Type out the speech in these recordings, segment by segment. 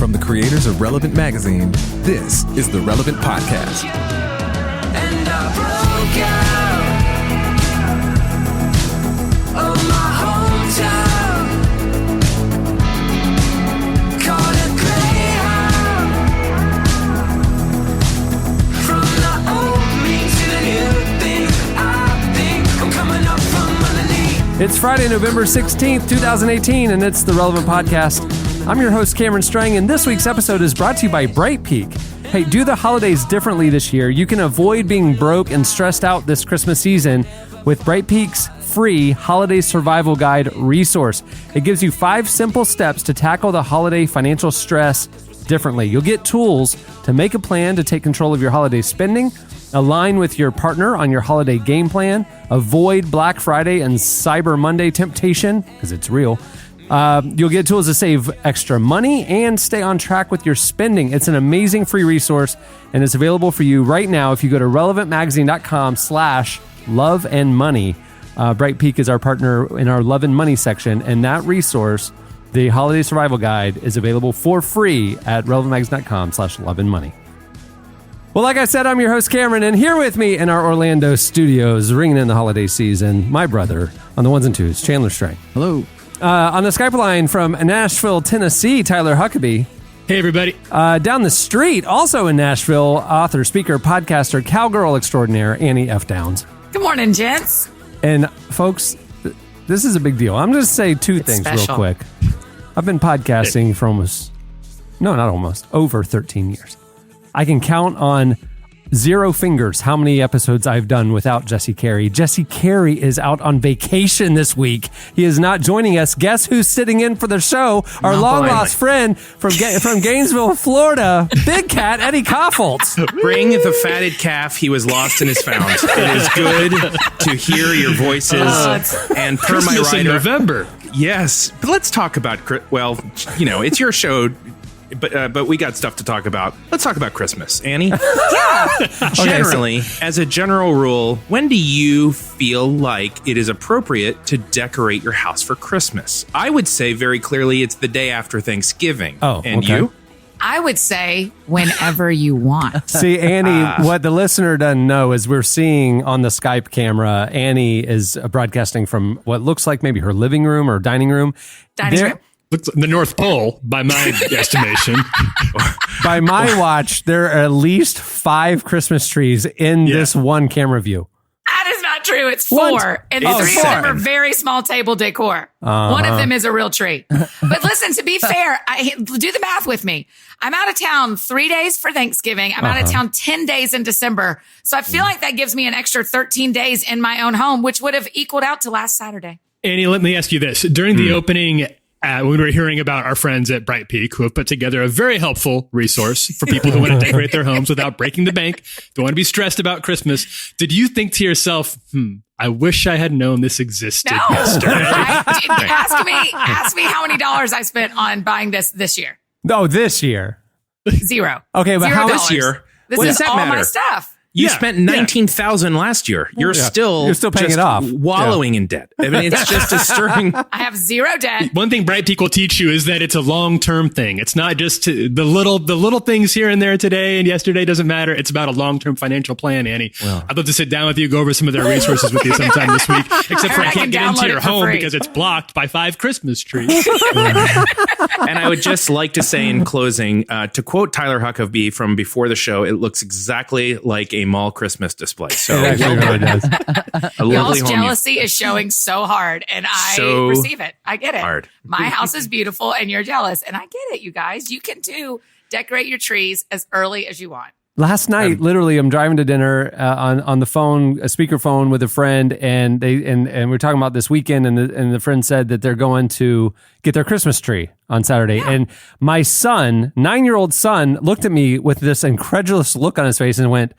From the creators of Relevant Magazine, this is the Relevant Podcast. And I broke out of my hometown, caught a greyhound, from the old me to the new thing. I think I'm coming up from underneath. It's Friday, November 16th, 2018, and it's the Relevant Podcast. I'm your host, Cameron Strang, and this week's episode is brought to you by Bright Peak. Hey, do the holidays differently this year. You can avoid being broke and stressed out this Christmas season with Bright Peak's free Holiday Survival Guide resource. It gives you 5 simple steps to tackle the holiday financial stress differently. You'll get tools to make a plan to take control of your holiday spending, align with your partner on your holiday game plan, avoid Black Friday and Cyber Monday temptation, because it's real. You'll get tools to save extra money and stay on track with your spending. It's an amazing free resource, and it's available for you right now if you go to relevantmagazine.com/loveandmoney. Bright Peak is our partner in our Love and Money section, and that resource, the Holiday Survival Guide, is available for free at relevantmagazine.com/loveandmoney. Well, like I said, I'm your host, Cameron, and here with me in our Orlando studios, ringing in the holiday season, my brother on the ones and twos, Chandler Strang. Hello. On the Skype line from Nashville, Tennessee, Tyler Huckabee. Hey, everybody. Down the street, also in Nashville, author, speaker, podcaster, cowgirl extraordinaire, Annie F. Downs. Good morning, gents. And folks, this is a big deal. I'm going to say two things special. real quick. I've been podcasting for over 13 years. I can count on 0 fingers how many episodes I've done without Jesse Carey. Jesse Carey is out on vacation this week. He is not joining us. Guess who's sitting in for the show? Our long-lost friend from Gainesville, Florida, Big Cat Eddie Koffoltz. Bring the fatted calf. He was lost and is found. It is good to hear your voices. And per my Christmas in writer, November. Yes, but let's talk about. Well, it's your show. But we got stuff to talk about. Let's talk about Christmas, Annie. Yeah. Generally, as a general rule, when do you feel like it is appropriate to decorate your house for Christmas? I would say very clearly it's the day after Thanksgiving. Oh, and okay. you? I would say whenever you want. See, Annie, what the listener doesn't know is we're seeing on the Skype camera, Annie is broadcasting from what looks like maybe her living room or dining room. Dining room. Looks like the North Pole, by my estimation. By my watch, there are at least 5 Christmas trees in this one camera view. That is not true. It's 4. What? And Oh, 3 4. of them are very small table decor. One of them is a real tree. But listen, to be fair, do the math with me. I'm out of town 3 days for Thanksgiving. I'm out of town 10 days in December. So I feel like that gives me an extra 13 days in my own home, which would have equaled out to last Saturday. Annie, let me ask you this. During the opening, when we were hearing about our friends at Bright Peak, who have put together a very helpful resource for people who want to decorate their homes without breaking the bank, don't want to be stressed about Christmas, did you think to yourself, I wish I had known this existed yesterday? Ask me how many dollars I spent on buying this year. No, this year. 0. Okay, but how $0. This year? This What is does that all matter? my stuff. You spent $19,000 last year. You're still paying just it off. wallowing in debt. I mean, it's just a stirring. I have 0 debt. One thing Bright Peak will teach you is that it's a long-term thing. It's not just the little things here and there today and yesterday doesn't matter. It's about a long-term financial plan, Annie. I'd love to sit down with you, go over some of their resources with you sometime this week, except for I can't get into your home because it's blocked by 5 Christmas trees. And I would just like to say in closing, to quote Tyler Huckabee from before the show, it looks exactly like a mall Christmas display. So It actually really does. a lovely Y'all's home. jealousy is showing so hard, and I receive it. I get it. Hard. My house is beautiful, and you're jealous, and I get it, you guys. You can too decorate your trees as early as you want. Last night, literally, I'm driving to dinner on the phone, a speakerphone with a friend, and we're talking about this weekend, and the friend said that they're going to get their Christmas tree on Saturday. Yeah. And my son, 9-year-old son, looked at me with this incredulous look on his face and went,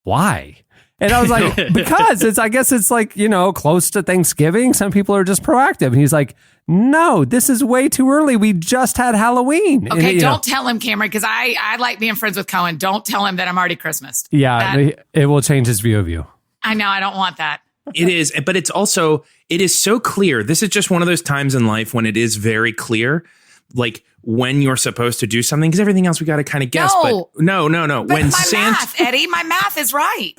"Why?" And I was like, because I guess it's like, close to Thanksgiving. Some people are just proactive. And he's like, no, this is way too early. We just had Halloween. Okay, and, don't tell him, Cameron, because I like being friends with Cohen. Don't tell him that I'm already Christmased. Yeah, it will change his view of you. I know. I don't want that. It is, but it is so clear. This is just one of those times in life when it is very clear. like when you're supposed to do something, because everything else we got to kind of guess. No. But no. But When my math, Eddie, my math is right.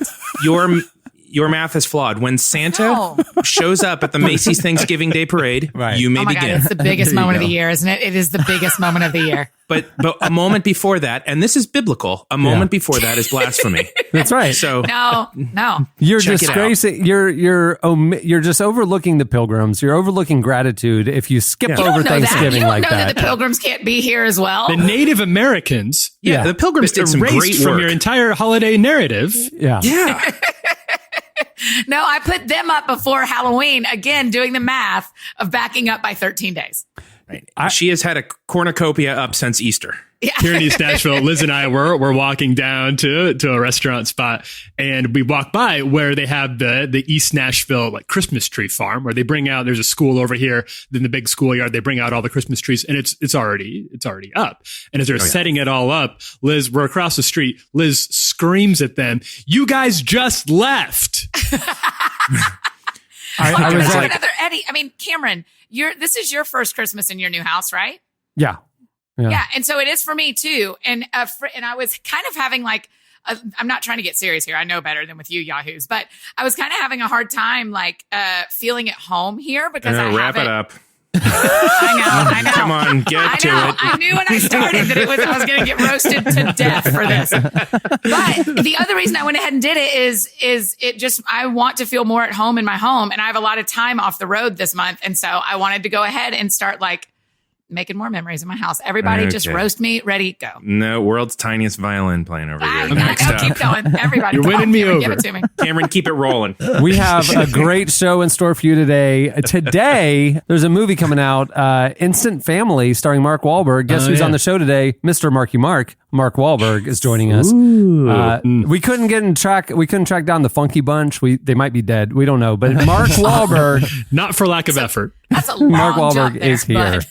your math is flawed. When Santa shows up at the Macy's Thanksgiving Day Parade, you may Oh my begin. God, it's the biggest moment of the year, isn't it? It is the biggest moment of the year. But a moment before that, and this is biblical, a moment before that is blasphemy. That's right. So No. You're Check it disgracing. You're just overlooking the pilgrims. You're overlooking gratitude if you skip You over don't know that. Thanksgiving You don't like know that the Pilgrims can't be here as well. The Native Americans, yeah, the Pilgrims did some erased great from work. your entire holiday narrative. Yeah. Yeah. No, I put them up before Halloween. Again, doing the math of backing up by 13 days. Right. She has had a cornucopia up since Easter. Here in East Nashville, Liz and I were walking down to a restaurant spot, and we walked by where they have the East Nashville like Christmas tree farm, where they bring out. There's a school over here, then the big schoolyard. They bring out all the Christmas trees, and it's already up. And as they're setting it all up, Liz, we're across the street. Liz screams at them, "You guys just left!" I was like, Another Eddie. I mean, Cameron, this is your first Christmas in your new house, right? yeah. Yeah, and so it is for me too. And I was kind of having like, I'm not trying to get serious here. I know better than with you Yahoos, but I was kind of having a hard time like feeling at home here because I wrap haven't. it up. I know. Come on, get to it. I knew when I started that I was going to get roasted to death for this. But the other reason I went ahead and did it is it just, I want to feel more at home in my home, and I have a lot of time off the road this month. And so I wanted to go ahead and start like making more memories in my house. Everybody just roast me, ready, go. No, world's tiniest violin playing over here. I know, keep going. Everybody, You're come winning on, me Cameron, over. Give it to me. Cameron, keep it rolling. We have a great show in store for you today. Today, there's a movie coming out, Instant Family, starring Mark Wahlberg. Guess who's on the show today? Mr. Marky Mark. Mark Wahlberg is joining us. We couldn't track down the Funky Bunch. They might be dead. We don't know. But Mark Wahlberg, Not for lack of effort. That's a long Mark Wahlberg jump there, is here. bud.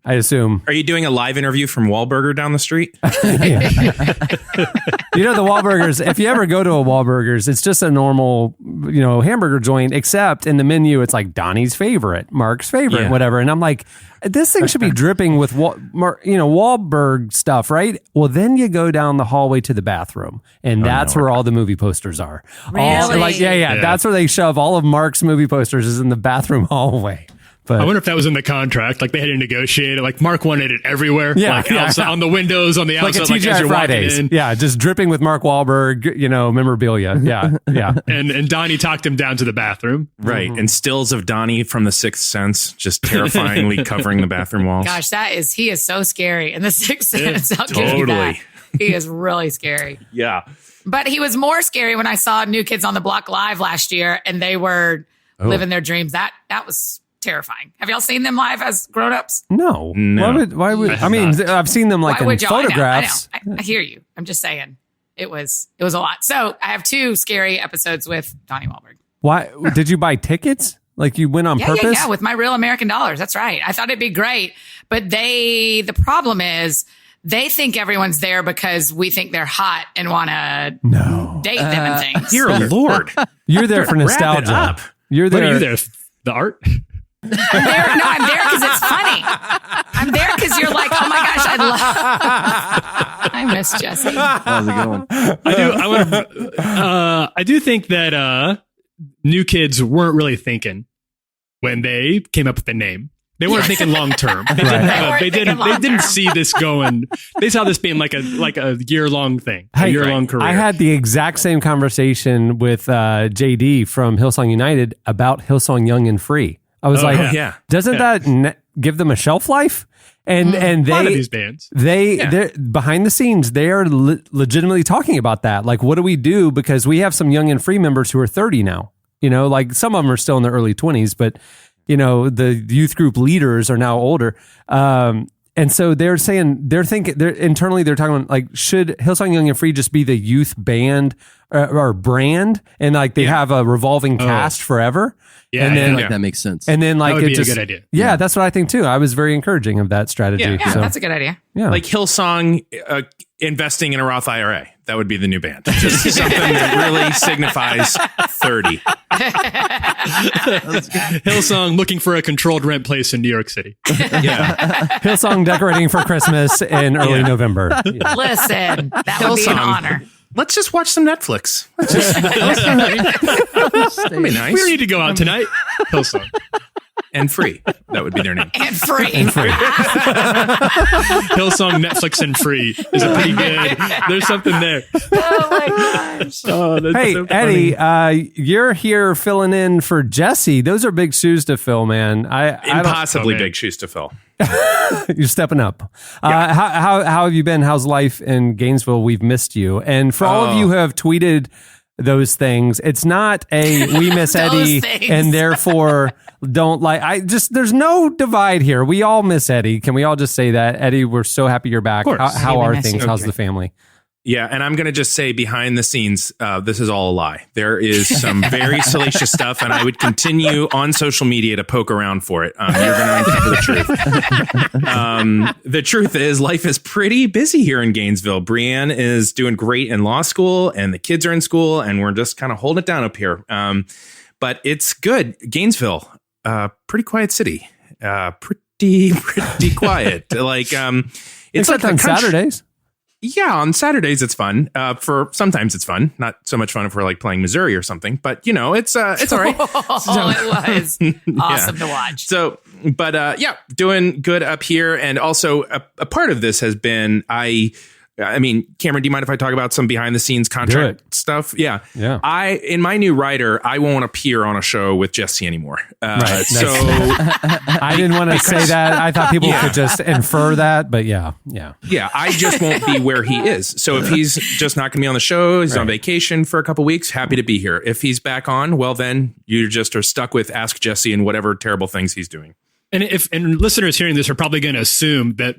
I assume. Are you doing a live interview from Wahlburger down the street? You know, the Wahlburgers, if you ever go to a Wahlburgers, it's just a normal, hamburger joint, except in the menu, it's like Donnie's favorite, Mark's favorite, whatever. And I'm like, this thing should be dripping with, Wahlberg stuff, right? Well, then you go down the hallway to the bathroom, and that's where all the movie posters are. Really? Yeah. That's where they shove all of Mark's movie posters is in the bathroom hallway. But I wonder if that was in the contract. Like they had to negotiate it. Like Mark wanted it everywhere. Yeah, like outside, on the windows, on the like a outside, like as TGI you're Fridays. walking in. Yeah, just dripping with Mark Wahlberg, memorabilia. Yeah. And Donnie talked him down to the bathroom. Right. And stills of Donnie from The Sixth Sense, just terrifyingly covering the bathroom walls. Gosh, he is so scary. And the Sixth Sense, I'll give you that. He is really scary. Yeah. But he was more scary when I saw New Kids on the Block live last year, and they were living their dreams. That was terrifying. Have y'all seen them live as grown-ups? No. Why would I mean, I've seen them like in photographs. I know. I hear you. I'm just saying it was a lot. So I have 2 scary episodes with Donnie Wahlberg. Why did you buy tickets? Like you went on purpose? Yeah, with my real American dollars. That's right. I thought it'd be great. But the problem is they think everyone's there because we think they're hot and want to date them and things. Dear Lord. You're there for nostalgia. Wrap it up. You're What there. are you there? The art? I'm there because it's funny. I'm there because you're like, oh my gosh, I miss Jesse. How's it going? I do think that New Kids weren't really thinking when they came up with the name. They weren't thinking long term. They didn't see this going. They saw this being like a year-long thing, a year-long career. I had the exact same conversation with JD from Hillsong United about Hillsong Young and Free. I was doesn't that give them a shelf life? And they, a lot of these bands, they're behind the scenes, they are legitimately talking about that. Like, what do we do? Because we have some Young and Free members who are 30 now. Like some of them are still in their early 20s, but the youth group leaders are now older. And so they're saying, they're talking about like, should Hillsong Young and Free just be the youth band or brand, and like they have a revolving cast forever. Yeah, and then, I feel like that makes sense. And then like That would it be a just good idea. Yeah, that's what I think too. I was very encouraging of that strategy. Yeah, So, that's a good idea. yeah. Like Hillsong investing in a Roth IRA. That would be the new band. Just something that really signifies 30. Hillsong looking for a controlled rent place in New York City. Yeah. Hillsong decorating for Christmas in early November. Yeah. Listen, that would be an Hillsong. honor. Let's just watch some Netflix. That'd be nice. We don't need to go out tonight. Hillsong. And free. That would be their name. And free. Hillsong, Netflix, and free is a pretty good. There's something there. Oh my gosh. Oh, that's Hey, so funny. Eddie, you're here filling in for Jesse. Those are big shoes to fill, man. I don't, Impossibly Oh, man. big shoes to fill. you're stepping up. How have you been? How's life in Gainesville? We've missed you. And for all of you who have tweeted those things, it's not a we miss Those Eddie things. and therefore don't like. There's no divide here. We all miss Eddie. Can we all just say that, Eddie? We're so happy you're back. Of course. How We are miss things? you. How's the family? Yeah, and I'm going to just say behind the scenes, this is all a lie. There is some very salacious stuff, and I would continue on social media to poke around for it. You're going to uncover the truth. The truth is, life is pretty busy here in Gainesville. Brienne is doing great in law school, and the kids are in school, and we're just kind of holding it down up here. But it's good. Gainesville, pretty quiet city. Pretty quiet. Like it's Except like on the country- Saturdays. Yeah, on Saturdays it's fun. Sometimes it's fun. Not so much fun if we're like playing Missouri or something. But you know, it's all right. Oh, it was awesome to watch. So, but yeah, doing good up here. And also a part of this has been I mean, Cameron, do you mind if I talk about some behind the scenes contract stuff? Yeah. In my new writer, I won't appear on a show with Jesse anymore. Right. So I didn't want to say that. I thought people could just infer that, but yeah. I just won't be where he is. So if he's just not going to be on the show, he's on vacation for a couple weeks, happy to be here. If he's back on, well, then you just are stuck with Ask Jesse and whatever terrible things he's doing. And listeners hearing this are probably going to assume that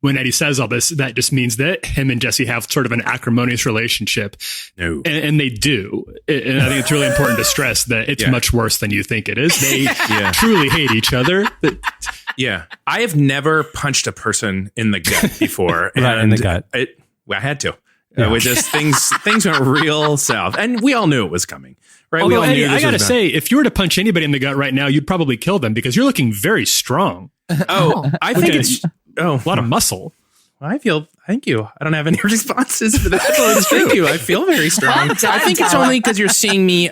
when Eddie says all this, that just means that him and Jesse have sort of an acrimonious relationship. No. And they do. And I think it's really important to stress that it's much worse than you think it is. They truly hate each other. Yeah. I have never punched a person in the gut before. Right, in the gut. I had to. We just things went real south. And we all knew it was coming. Right? Although, We all Eddie, knew this I got to was say, if you were to punch anybody in the gut right now, you'd probably kill them because you're looking very strong. I think it's a lot of muscle. thank you. I don't have any responses for that. Thank you. I feel very strong. Well done, I think it's Tyler. only because you're seeing me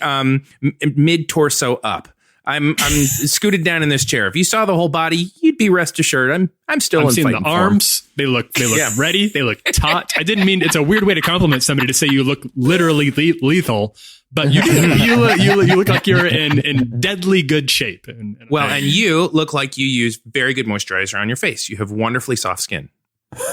mid torso up. I'm scooted down in this chair. If you saw the whole body, you'd be rest assured. I'm still I'm in seeing fighting the form. arms. They look ready. They look taut. I didn't mean, it's a weird way to compliment somebody to say you look literally lethal, but you do. You look like you're in deadly good shape. And you look like you use very good moisturizer on your face. You have wonderfully soft skin.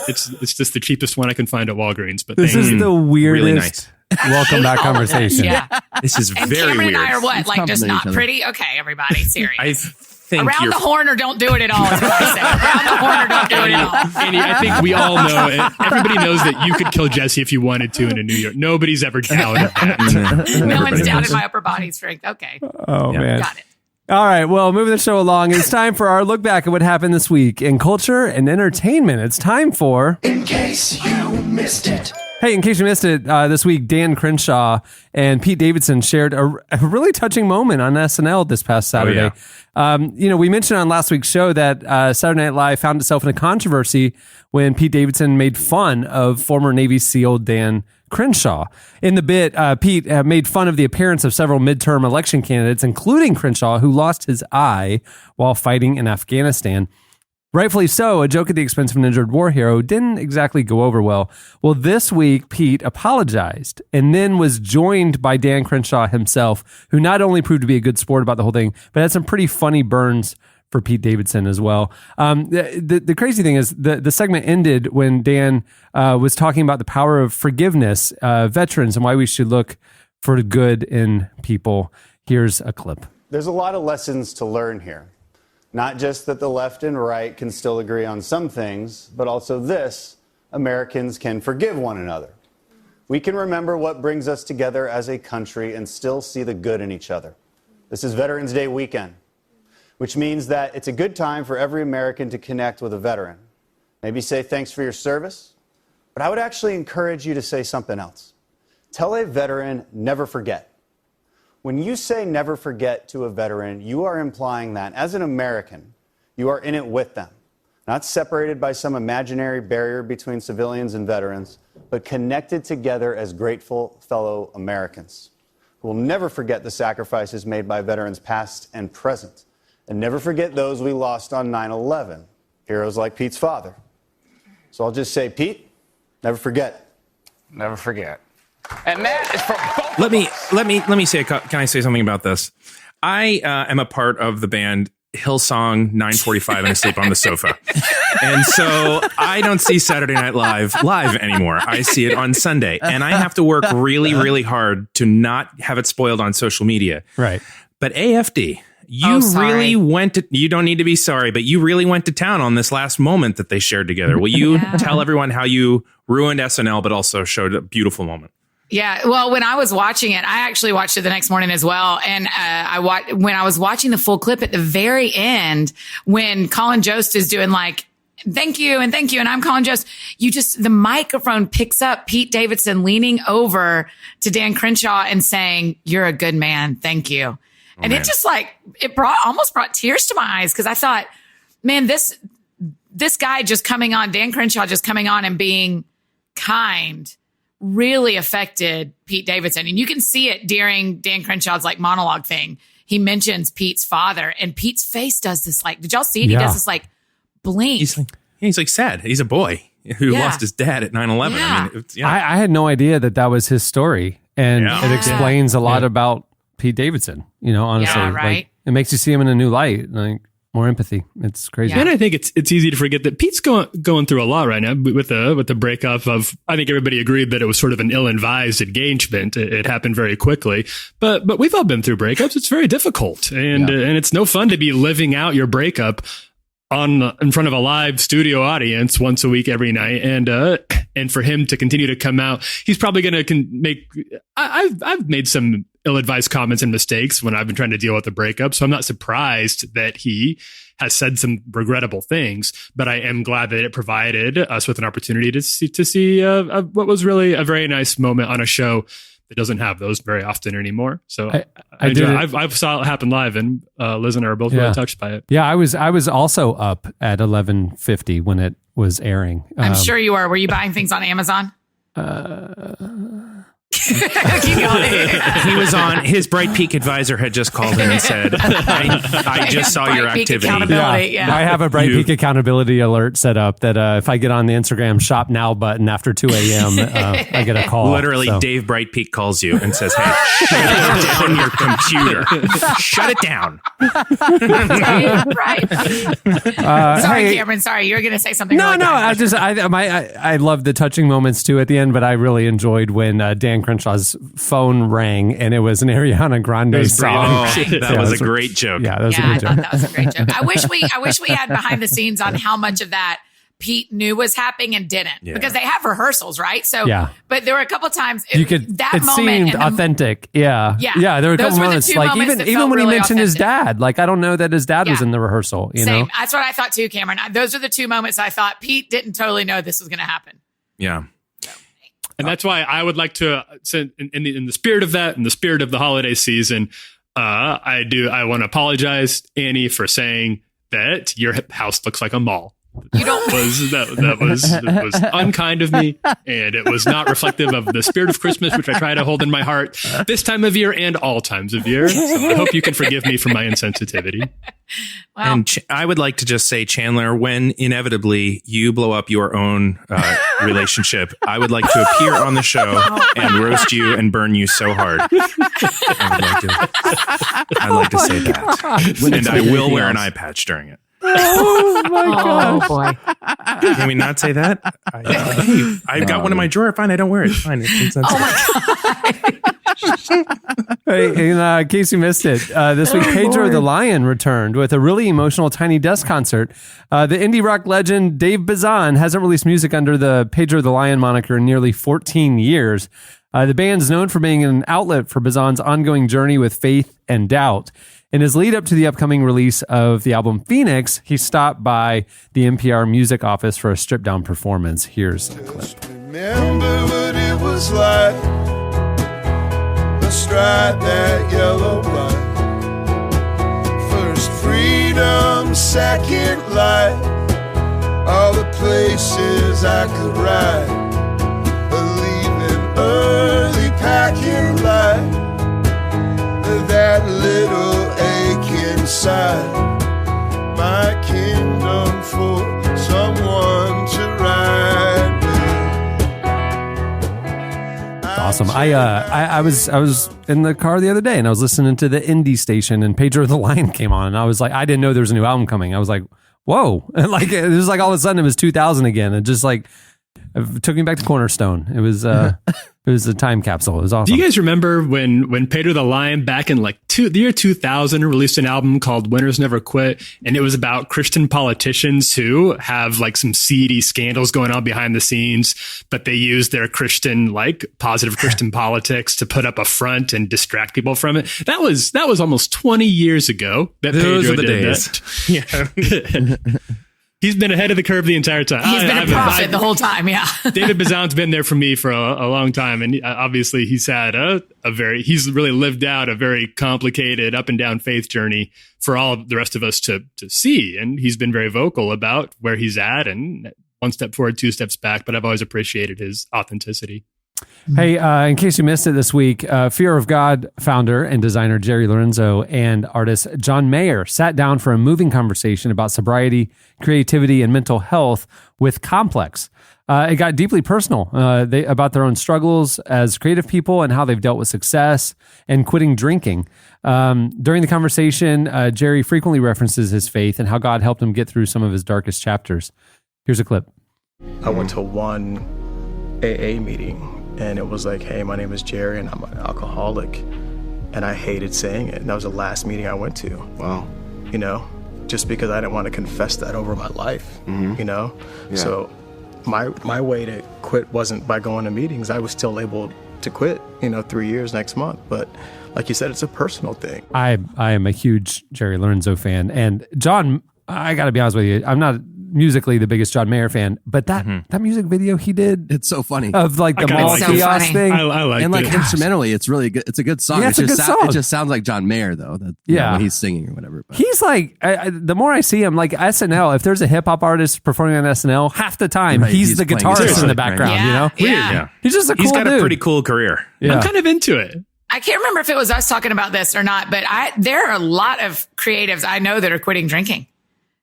it's just the cheapest one I can find at Walgreens. But This thank is you. the weirdest Really nice. welcome back conversation. Yeah. This is And very Cameron weird. and I are what? Like just compliment not each other. pretty? Okay, everybody, serious. I think Around you're the horn or don't do it at all. Is what I say. Around the horn or don't do it at all. Andy, I think we all know. Everybody knows that you could kill Jesse if you wanted to in a New York. Nobody's ever doubted that. No one's doubted my upper body strength. Okay, Oh, man. got it. All right, well, moving the show along, it's time for our look back at what happened this week in culture and entertainment. It's time for... In case you missed it. Hey, in case you missed it, this week, Dan Crenshaw and Pete Davidson shared a really touching moment on SNL this past Saturday. We mentioned on last week's show that Saturday Night Live found itself in a controversy when Pete Davidson made fun of former Navy SEAL Dan Crenshaw. In the bit, Pete made fun of the appearance of several midterm election candidates, including Crenshaw, who lost his eye while fighting in Afghanistan. Rightfully so, a joke at the expense of an injured war hero didn't exactly go over well. Well, this week, Pete apologized and then was joined by Dan Crenshaw himself, who not only proved to be a good sport about the whole thing, but had some pretty funny burns for Pete Davidson as well. The crazy thing is the segment ended when Dan was talking about the power of forgiveness, veterans, and why we should look for the good in people. Here's a clip. There's a lot of lessons to learn here. Not just that the left and right can still agree on some things, but also this: Americans can forgive one another. we can remember what brings us together as a country and still see the good in each other. This is Veterans Day weekend, which means that it's a good time for every American to connect with a veteran. Maybe say thanks for your service, but I would actually encourage you to say something else. Tell a veteran, never forget. When you say never forget to a veteran, you are implying that as an American, you are in it with them, not separated by some imaginary barrier between civilians and veterans, but connected together as grateful fellow Americans who will never forget the sacrifices made by veterans past and present, and never forget those we lost on 9/11, heroes like Pete's father. So I'll just say, Pete, never forget. Never forget. And that is for both. Let me say. Can I say something about this? I am a part of the band Hillsong 945 and Asleep on the Sofa, and so I don't see Saturday Night Live anymore. I see it on Sunday, and I have to work really, really hard to not have it spoiled on social media. Right. But AFD. You don't need to be sorry, but you really went to town on this last moment that they shared together. Will you tell everyone how you ruined SNL, but also showed a beautiful moment? Yeah. Well, when I was watching it, I actually watched it the next morning as well. And when I was watching the full clip at the very end, when Colin Jost is doing like, thank you. And I'm Colin Jost. The microphone picks up Pete Davidson leaning over to Dan Crenshaw and saying, "You're a good man. Thank you." And it just almost brought tears to my eyes because I thought, man, this guy just coming on, Dan Crenshaw just coming on and being kind really affected Pete Davidson. And you can see it during Dan Crenshaw's like monologue thing. He mentions Pete's father and Pete's face does this like, did y'all see it? Yeah. He does this like blink. He's like sad. He's a boy who lost his dad at 9/11. Yeah. I mean, I had no idea that was his story. And it explains a lot about Pete Davidson, honestly. Yeah, right. Like, it makes you see him in a new light, like more empathy. It's crazy. Yeah. And I think it's easy to forget that Pete's going through a lot right now with the breakup of. I think everybody agreed that it was sort of an ill-advised engagement. It happened very quickly, but we've all been through breakups. It's very difficult, and it's no fun to be living out your breakup in front of a live studio audience once a week every night, and for him to continue to come out, he's probably going to make. I've made some ill-advised comments and mistakes when I've been trying to deal with the breakup, so I'm not surprised that he has said some regrettable things. But I am glad that it provided us with an opportunity to see what was really a very nice moment on a show that doesn't have those very often anymore. So I've saw it happen live, and Liz and I are both really touched by it. Yeah, I was also up at 11:50 when it was airing. I'm sure you were. Were you buying things on Amazon? Keep going. He was on. His Bright Peak advisor had just called him and said, "I just saw your Bright Peak activity." accountability, yeah. I have a Bright Peak accountability alert set up that if I get on the Instagram shop now button after 2 a.m., I get a call. Literally, So. Dave Bright Peak calls you and says, "Hey, shut down your computer. Shut it down." Right. Sorry, Cameron. Sorry, you were going to say something. No, really good. I love the touching moments too at the end, but I really enjoyed when Dan Crenshaw's phone rang and it was an Ariana Grande song. That was a great joke. Yeah, that was a I good thought joke. that was a great joke. I wish we had behind the scenes on how much of that Pete knew was happening and didn't, because they have rehearsals, right? So, but there were a couple times it seemed authentic. Yeah. There were a couple moments like even when he mentioned his dad, like I don't know that his dad was in the rehearsal. You know, that's what I thought too, Cameron. Those are the two moments I thought Pete didn't totally know this was going to happen. Yeah. And that's why I would like to, in the spirit of that, in the spirit of the holiday season, I want to apologize, Annie, for saying that your house looks like a mall. You don't. That was unkind of me, and it was not reflective of the spirit of Christmas, which I try to hold in my heart this time of year and all times of year. So I hope you can forgive me for my insensitivity. Well, And I would like to just say, Chandler, when inevitably you blow up your own relationship, I would like to appear on the show and roast you and burn you so hard. I'd like to say that. And I will wear an eye patch during it. Oh my god! oh boy. Can we not say that? I've got one in my drawer. Fine, I don't wear it. Fine. It's insensitive. Oh my god. Hey, in case you missed it, this week Pedro the Lion returned with a really emotional Tiny Desk concert. The indie rock legend Dave Bazan hasn't released music under the Pedro the Lion moniker in nearly 14 years. The band's known for being an outlet for Bazan's ongoing journey with faith and doubt. In his lead up to the upcoming release of the album Phoenix, he stopped by the NPR music office for a stripped down performance. Here's a clip. Remember what it was like. Let's ride that yellow light. First freedom, second light. All the places I could ride. Leaving early packing light. That little ache inside. My kingdom for someone to ride with. Awesome. I was in the car the other day and I was listening to the indie station and Pedro the Lion came on and I was like, I didn't know there was a new album coming. I was like, whoa. And like, it was like all of a sudden it was 2000 again. It just like, it took me back to Cornerstone. It was a time capsule. It was awesome. Do you guys remember when Pedro the Lion back in like the year 2000 released an album called Winners Never Quit, and it was about Christian politicians who have like some seedy scandals going on behind the scenes, but they use their Christian, like positive Christian politics to put up a front and distract people from it. That was almost 20 years ago that Those Pedro are the did days. that. Yeah. He's been ahead of the curve the entire time. He's been a prophet the whole time, yeah. David Bazan's been there for me for a long time, and obviously he's had he's really lived out a very complicated up and down faith journey for all of the rest of us to see, and he's been very vocal about where he's at and one step forward, two steps back. But I've always appreciated his authenticity. Hey, in case you missed it this week, Fear of God founder and designer Jerry Lorenzo and artist John Mayer sat down for a moving conversation about sobriety, creativity, and mental health with Complex. It got deeply personal about their own struggles as creative people and how they've dealt with success and quitting drinking. During the conversation, Jerry frequently references his faith and how God helped him get through some of his darkest chapters. Here's a clip. I went to one AA meeting. And it was like, hey, my name is Jerry and I'm an alcoholic. And I hated saying it. And that was the last meeting I went to. Wow. You know, just because I didn't want to confess that over my life, you know? Yeah. So my way to quit wasn't by going to meetings. I was still able to quit, 3 years next month. But like you said, it's a personal thing. I am a huge Jerry Lorenzo fan. And John, I got to be honest with you, I'm not musically the biggest John Mayer fan, but that music video he did, it's so funny, of like the mall kiosk thing. I like and like it. Instrumentally, it's really good. It's a good song. Yeah, it's a good song. It just sounds like John Mayer though. When he's singing or whatever. But. He's like, the more I see him, like SNL, if there's a hip hop artist performing on SNL, half the time he's the guitarist in the background. Yeah, Yeah. He's just a cool dude. He's got a pretty cool career. Yeah. I'm kind of into it. I can't remember if it was us talking about this or not, but there are a lot of creatives I know that are quitting drinking.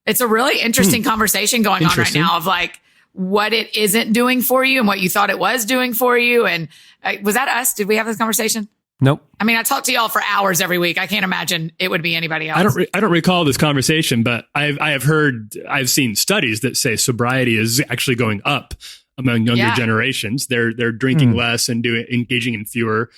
It's a really interesting conversation going on right now of like what it isn't doing for you and what you thought it was doing for you. And was that us? Did we have this conversation? Nope. I mean, I talk to y'all for hours every week. I can't imagine it would be anybody else. I don't recall this conversation, but I've seen studies that say sobriety is actually going up among younger generations. They're drinking less and engaging in fewer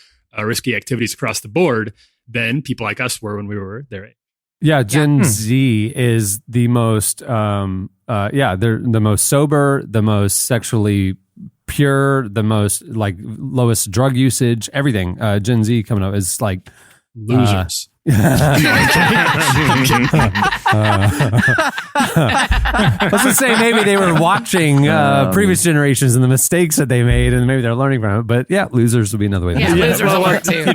risky activities across the board than people like us were when we were their age. Yeah, Gen Z is the most, they're the most sober, the most sexually pure, the most like lowest drug usage, everything. Gen Z coming up is like losers. Let's just say maybe they were watching previous generations and the mistakes that they made, and maybe they're learning from it. But yeah, losers would be another way. Yeah, losers will work too.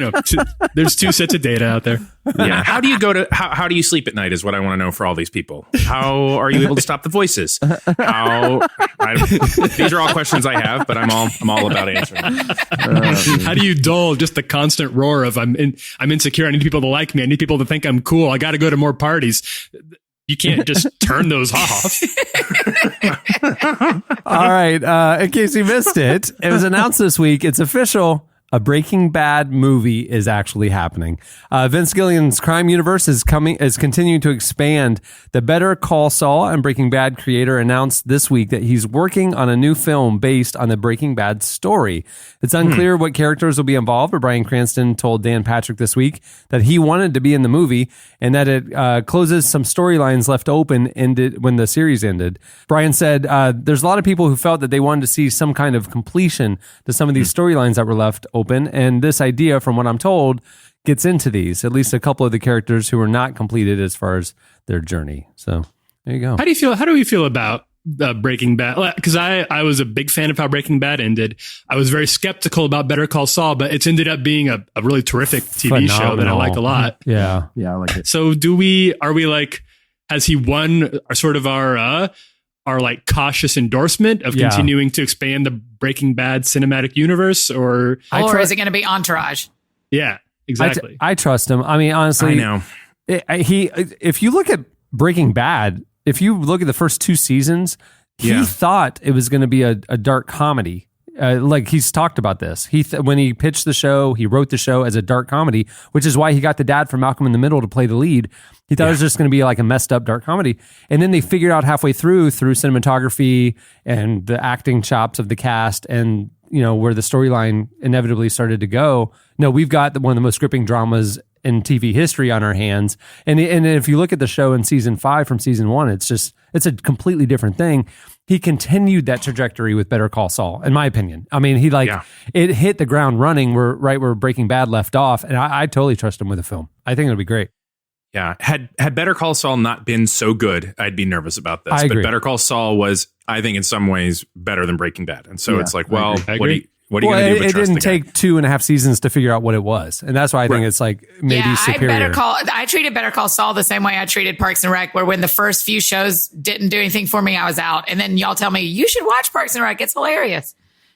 There's two sets of data out there. Yeah. How do you how do you sleep at night is what I want to know for all these people. How are you able to stop the voices? These are all questions I have, but I'm all about answering. How do you dull just the constant roar of I'm insecure, I need people to like me, I need people to think I'm cool, I got to go to more parties? You can't just turn those off. All right. In case you missed it, it was announced this week. It's official. A Breaking Bad movie is actually happening. Vince Gilligan's crime universe is continuing to expand. The Better Call Saul and Breaking Bad creator announced this week that he's working on a new film based on the Breaking Bad story. It's unclear what characters will be involved, but Bryan Cranston told Dan Patrick this week that he wanted to be in the movie and that it closes some storylines left open when the series ended. Bryan said there's a lot of people who felt that they wanted to see some kind of completion to some of these storylines that were left open, and this idea, from what I'm told, gets into these, at least a couple of the characters who were not completed as far as their journey. So there you go. How do we feel about Breaking Bad? Because I was a big fan of how Breaking Bad ended. I was very skeptical about Better Call Saul, but it's ended up being a really terrific TV show that I like a lot. Yeah, I like it. So are we like, has he won sort of our like cautious endorsement of continuing to expand the Breaking Bad cinematic universe, or is it going to be Entourage? Yeah, exactly. I trust him. I mean, honestly, I know. If you look at Breaking Bad, if you look at the first 2 seasons, he thought it was going to be a dark comedy. Like he's talked about this. When he pitched the show, he wrote the show as a dark comedy, which is why he got the dad from Malcolm in the Middle to play the lead. He thought it was just going to be like a messed up dark comedy. And then they figured out halfway through cinematography and the acting chops of the cast and, where the storyline inevitably started to go. No, we've got one of the most gripping dramas in TV history on our hands. And if you look at the show in season 5 from season 1, it's a completely different thing. He continued that trajectory with Better Call Saul, in my opinion. I mean, it hit the ground running where Breaking Bad left off. And I totally trust him with the film. I think it'll be great. Yeah. Had Better Call Saul not been so good, I'd be nervous about this. I agree. But Better Call Saul was, I think, in some ways better than Breaking Bad. And so it's like, well, what are you going to do but it trust didn't the guy? take 2.5 seasons to figure out what it was. And that's why I think it's like maybe superior. I treated Better Call Saul the same way I treated Parks and Rec, where when the first few shows didn't do anything for me, I was out. And then y'all tell me, you should watch Parks and Rec. It's hilarious.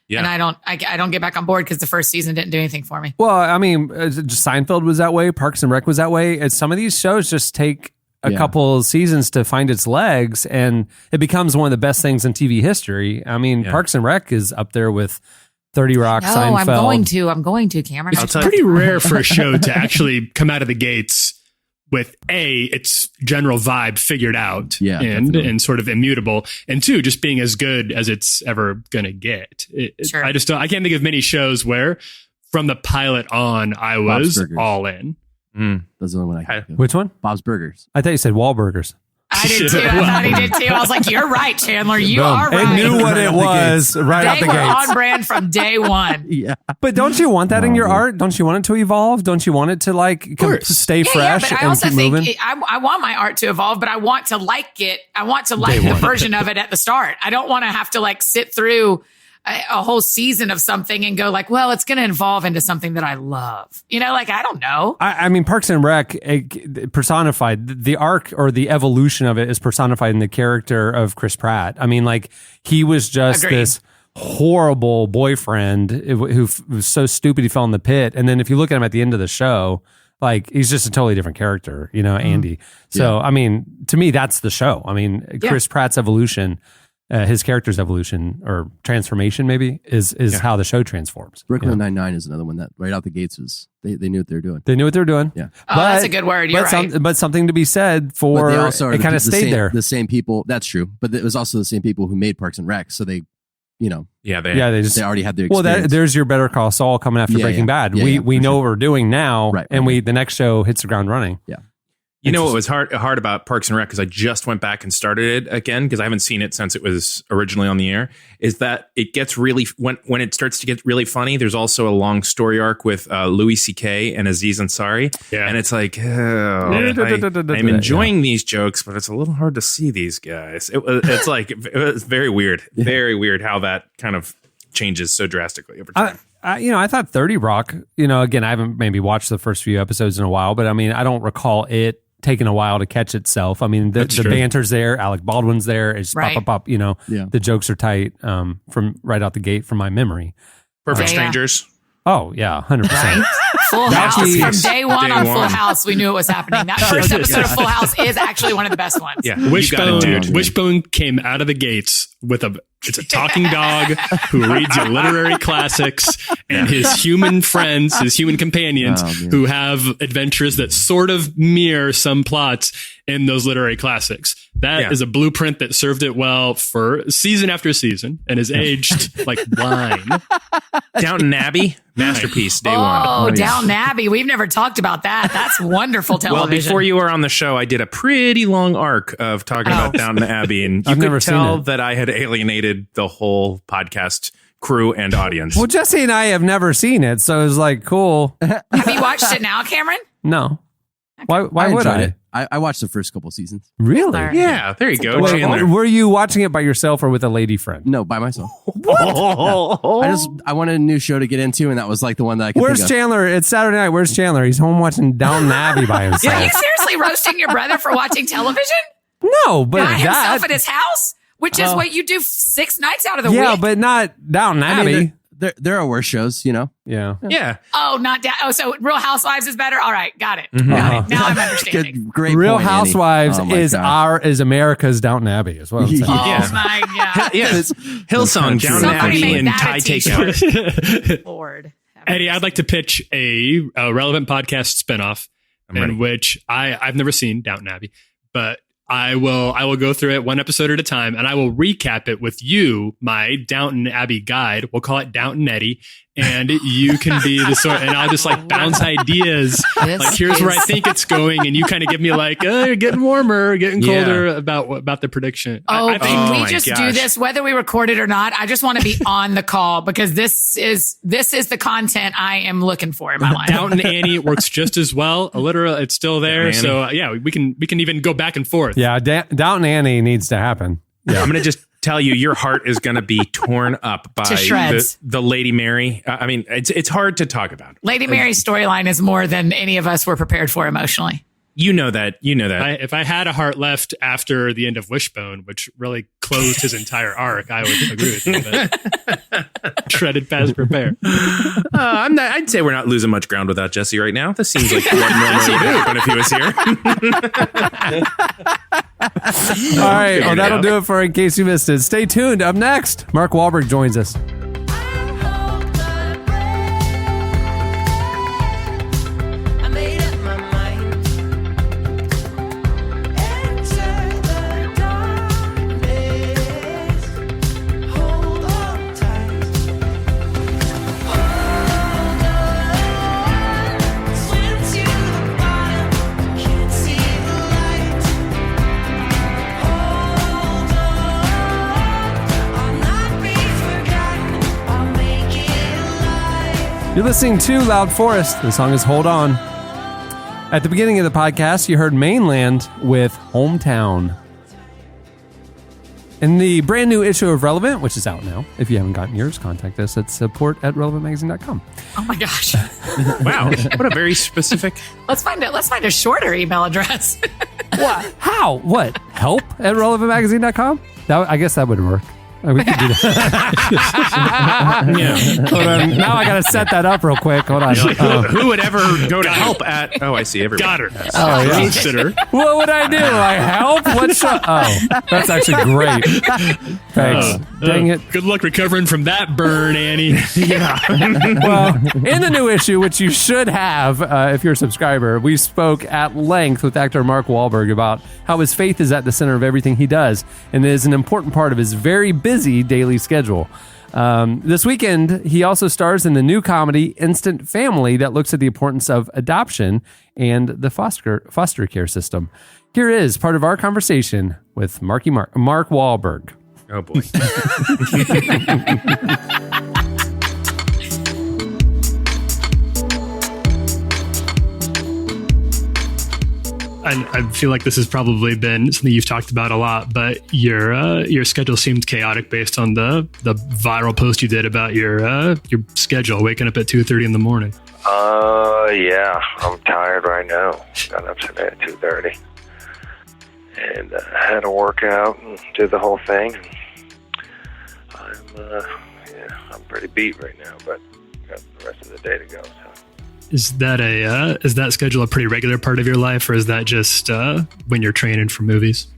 Yeah. And I don't get back on board because the first season didn't do anything for me. Well, I mean, Seinfeld was that way. Parks and Rec was that way. And some of these shows just take a couple seasons to find its legs, and it becomes one of the best things in TV history. I mean, Parks and Rec is up there with 30 Rock, Seinfeld. I'm going to, Cameron. It's pretty rare for a show to actually come out of the gates with its general vibe figured out and sort of immutable, and 2, just being as good as it's ever gonna get. Sure. I can't think of many shows where from the pilot on I was all in. That's the only one I can think of. Which one? Bob's Burgers. I thought you said Wahlburgers. I did too. I thought he did too. I was like, you're right, Chandler. You are right. It knew what it was right out the gates. They were gates. on brand from day one. But don't you want that in your art? Don't you want it to evolve? Don't you want it to stay fresh but I and also keep think moving? I want my art to evolve, but I want to like it. I want to like the version of it at the start. I don't want to have to sit through a whole season of something and go well, it's going to evolve into something that I love. I don't know. I mean, Parks and Rec personified the arc, or the evolution of it is personified in the character of Chris Pratt. I mean, he was just this horrible boyfriend who was so stupid he fell in the pit. And then if you look at him at the end of the show, he's just a totally different character, Andy. So, I mean, to me, that's the show. I mean, Chris Pratt's evolution, his character's evolution or transformation maybe is how the show transforms. Brooklyn Nine-Nine is another one that right out the gates was they knew what they were doing. They knew what they were doing. Yeah. That's a good word. You're right. But something to be said for it kind of stayed there. The same people. That's true. But it was also the same people who made Parks and Rec. So they, they already had their experience. Well, there's your Better Call Saul coming after Breaking Bad. We know what we're doing now, and the next show hits the ground running. Yeah. You know what was hard about Parks and Rec, because I just went back and started it again because I haven't seen it since it was originally on the air, is that it gets really, when it starts to get really funny, there's also a long story arc with Louis C.K. and Aziz Ansari. Yeah. And it's like, I'm enjoying these jokes, but it's a little hard to see these guys. It was very weird. Very weird how that kind of changes so drastically over time. I thought 30 Rock, again, I haven't maybe watched the first few episodes in a while, but I mean, I don't recall it taking a while to catch itself. I mean, the banter's there. Alec Baldwin's there. It's pop. The jokes are tight from right out the gate from my memory. Perfect Strangers. Oh, yeah, 100%. Full House. Becky- From day one Day on one. Full House, we knew it was happening. That first episode of Full House is actually one of the best ones. Yeah, you got it, dude. Wishbone came out of the gates with it's a talking dog who reads your literary classics and his human friends, his human companions who have adventures that sort of mirror some plots in those literary classics. That is a blueprint that served it well for season after season and has aged like wine. Downton Abbey, masterpiece, day one. Oh, Downton Abbey. We've never talked about that. That's wonderful television. Well, before you were on the show, I did a pretty long arc of talking about Downton Abbey, and you I've never could seen tell it. that I had alienated the whole podcast crew and audience. Well, Jesse and I have never seen it, so it was like, cool. Have you watched it now, Cameron? No. Why I would enjoyed I? it. I watched the first couple seasons. Really? Yeah, there you go, Wait, Chandler. were you watching it by yourself or with a lady friend? No, by myself. I wanted a new show to get into, and that was like the one that I could Where's think of. Chandler? It's Saturday night. Where's Chandler? He's home watching Downton Abbey by himself. Are you seriously roasting your brother for watching television? No, but By himself that. at his house? Which is what you do 6 nights out of the Yeah, week. but not Downton I Abbey. mean, there are worse shows, you know. Yeah. Yeah. Oh, not down. Oh, so Real Housewives is better? All right. Got it. Mm-hmm. Got it. Now I'm understanding. Good, great. Real point, Andy. Housewives Oh my is gosh. is America's Downton Abbey is what I'm saying. Oh, Yeah. my God. Yeah, Hillsong, Downton Somebody Abbey, make and that Thai a t-shirt. Takeout. Lord. Eddie, I'd like to pitch a relevant podcast spinoff ready. in which I've never seen Downton Abbey, but I will go through it one episode at a time, and I will recap it with you, my Downton Abbey guide. We'll call it Downton Eddie, and you can be the sort, and I'll just like bounce ideas. Like, here's where I think it's going, and you kind of give me like, getting warmer, getting colder about the prediction. Oh, I think can we my just do gosh. this whether we record it or not? I just want to be on the call because this is the content I am looking for in my life. Downton Annie works just as well. It's still there. Downton So we can even go back and forth. Yeah, Downton Annie needs to happen. Yeah. I'm going to just tell you, your heart is going to be torn up by To shreds. the Lady Mary. I mean, it's hard to talk about. Lady Mary's storyline is more than any of us were prepared for emotionally. You know that. If I had a heart left after the end of Wishbone, which really closed his entire arc, I would agree with you. But treaded past prepare. I'd say we're not losing much ground without Jesse right now. This seems like what normally would happen if he was here. All right. Well, that'll do it for In Case You Missed It. Stay tuned. Up next, Mark Wahlberg joins us. I made up my mind. Enter the darkness. Hold on tight. Hold on. Swim to the bottom. Can't see the light. Hold on. I'll not be forgotten. I'll make it alive. You're listening to Loud Forest. The song is Hold On. At the beginning of the podcast, you heard Mainland with Hometown. In the brand new issue of Relevant, which is out now, if you haven't gotten yours, contact us at support@relevantmagazine.com. Oh my gosh. Wow, what a very specific. Let's find a shorter email address. What? How? What? Help@relevantmagazine.com? I guess that would work. We could do that. Hold on. Now I got to set that up real quick. Hold on. Who would ever go to help at? Oh, I see. Everybody. Got her. Oh, yeah. Consider. What would I do? I help? What show? Oh, that's actually great. Thanks. Dang it. Good luck recovering from that burn, Annie. Well, in the new issue, which you should have if you're a subscriber, we spoke at length with actor Mark Wahlberg about how his faith is at the center of everything he does and is an important part of his very busy daily schedule. This weekend, he also stars in the new comedy Instant Family that looks at the importance of adoption and the foster care system. Here is part of our conversation with Mark Wahlberg. Oh, boy. I feel like this has probably been something you've talked about a lot, but your schedule seemed chaotic based on the viral post you did about your schedule, waking up at 2:30 in the morning. Yeah, I'm tired right now. Got up today at 2:30 and had a workout and did the whole thing. I'm pretty beat right now, but got the rest of the day to go. So. Is that schedule a pretty regular part of your life, or is that just when you're training for movies?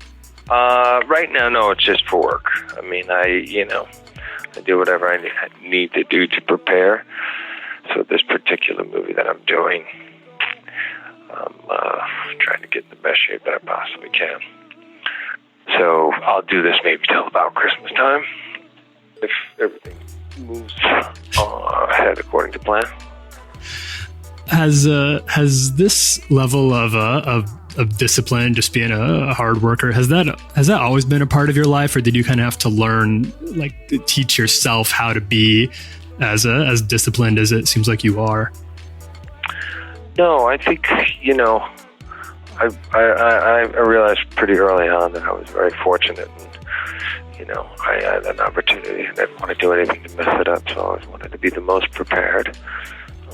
Right now, no, it's just for work. I mean, I do whatever I need to do to prepare. So this particular movie that I'm doing, I'm trying to get in the best shape that I possibly can. So I'll do this maybe till about Christmas time, if everything moves ahead according to plan. Has this level of discipline, just being a hard worker, has that always been a part of your life, or did you kind of have to learn, like, teach yourself how to be as disciplined as it seems like you are? No, I think, I realized pretty early on that I was very fortunate, and I had an opportunity, and I didn't want to do anything to mess it up, so I always wanted to be the most prepared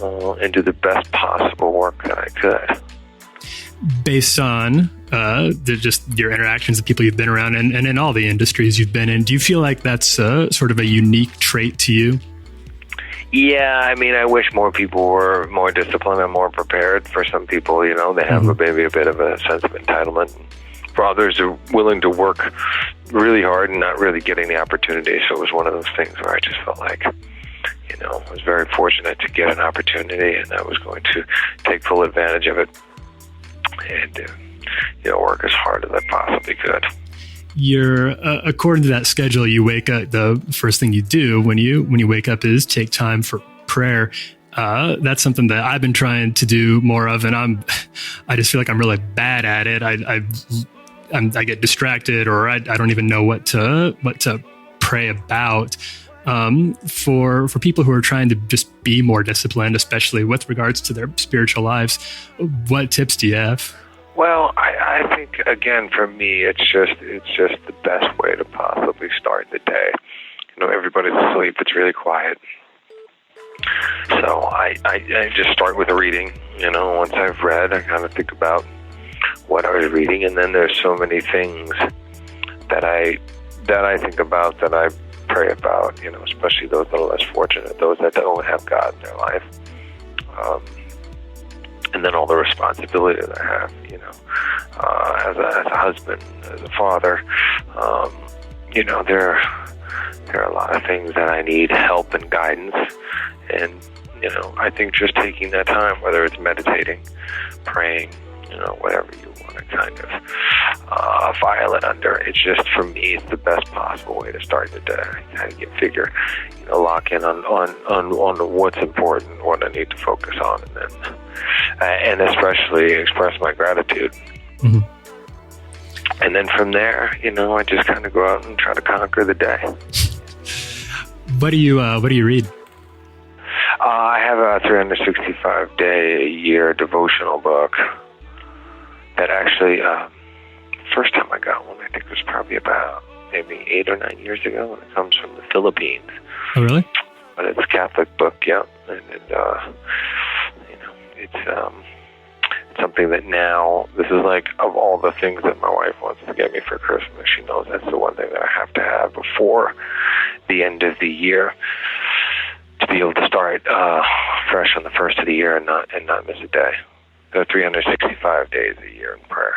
and do the best possible work that I could. Based on just your interactions with people you've been around and in all the industries you've been in, do you feel like that's sort of a unique trait to you? Yeah, I mean, I wish more people were more disciplined and more prepared. For some people, they have maybe a bit of a sense of entitlement. For others, they're willing to work really hard and not really getting the opportunity. So it was one of those things where I just felt like, I was very fortunate to get an opportunity, and I was going to take full advantage of it and, work as hard as I possibly could. You're according to that schedule, you wake up, the first thing you do when you wake up is take time for prayer. That's something that I've been trying to do more of, and I just feel like I'm really bad at it. I get distracted, or I don't even know what to pray about. For people who are trying to just be more disciplined, especially with regards to their spiritual lives, what tips do you have? Well, I think, again, for me, it's just the best way to possibly start the day. Everybody's asleep. It's really quiet. So I just start with reading. Once I've read, I kind of think about what I was reading, and then there's so many things that I think about, that I pray about, especially those that are less fortunate, those that don't have God in their life. And then all the responsibility that I have, as a husband, as a father, there are a lot of things that I need help and guidance. And, I think just taking that time, whether it's meditating, praying, whatever you want to kind of file it under, it's just, for me, it's the best possible way to start the day. How do you figure, lock in on what's important, what I need to focus on, and then and especially express my gratitude. Mm-hmm. And then from there, I just kind of go out and try to conquer the day. What do you read? I have a 365-day-a-year devotional book that actually, first time I got one, I think it was probably about maybe 8 or 9 years ago, and it comes from the Philippines. Oh, really? But it's a Catholic book, yeah. And it's something that now, this is like, of all the things that my wife wants to get me for Christmas, she knows that's the one thing that I have to have before the end of the year, to be able to start fresh on the first of the year and not miss a day. So 365 days a year in prayer.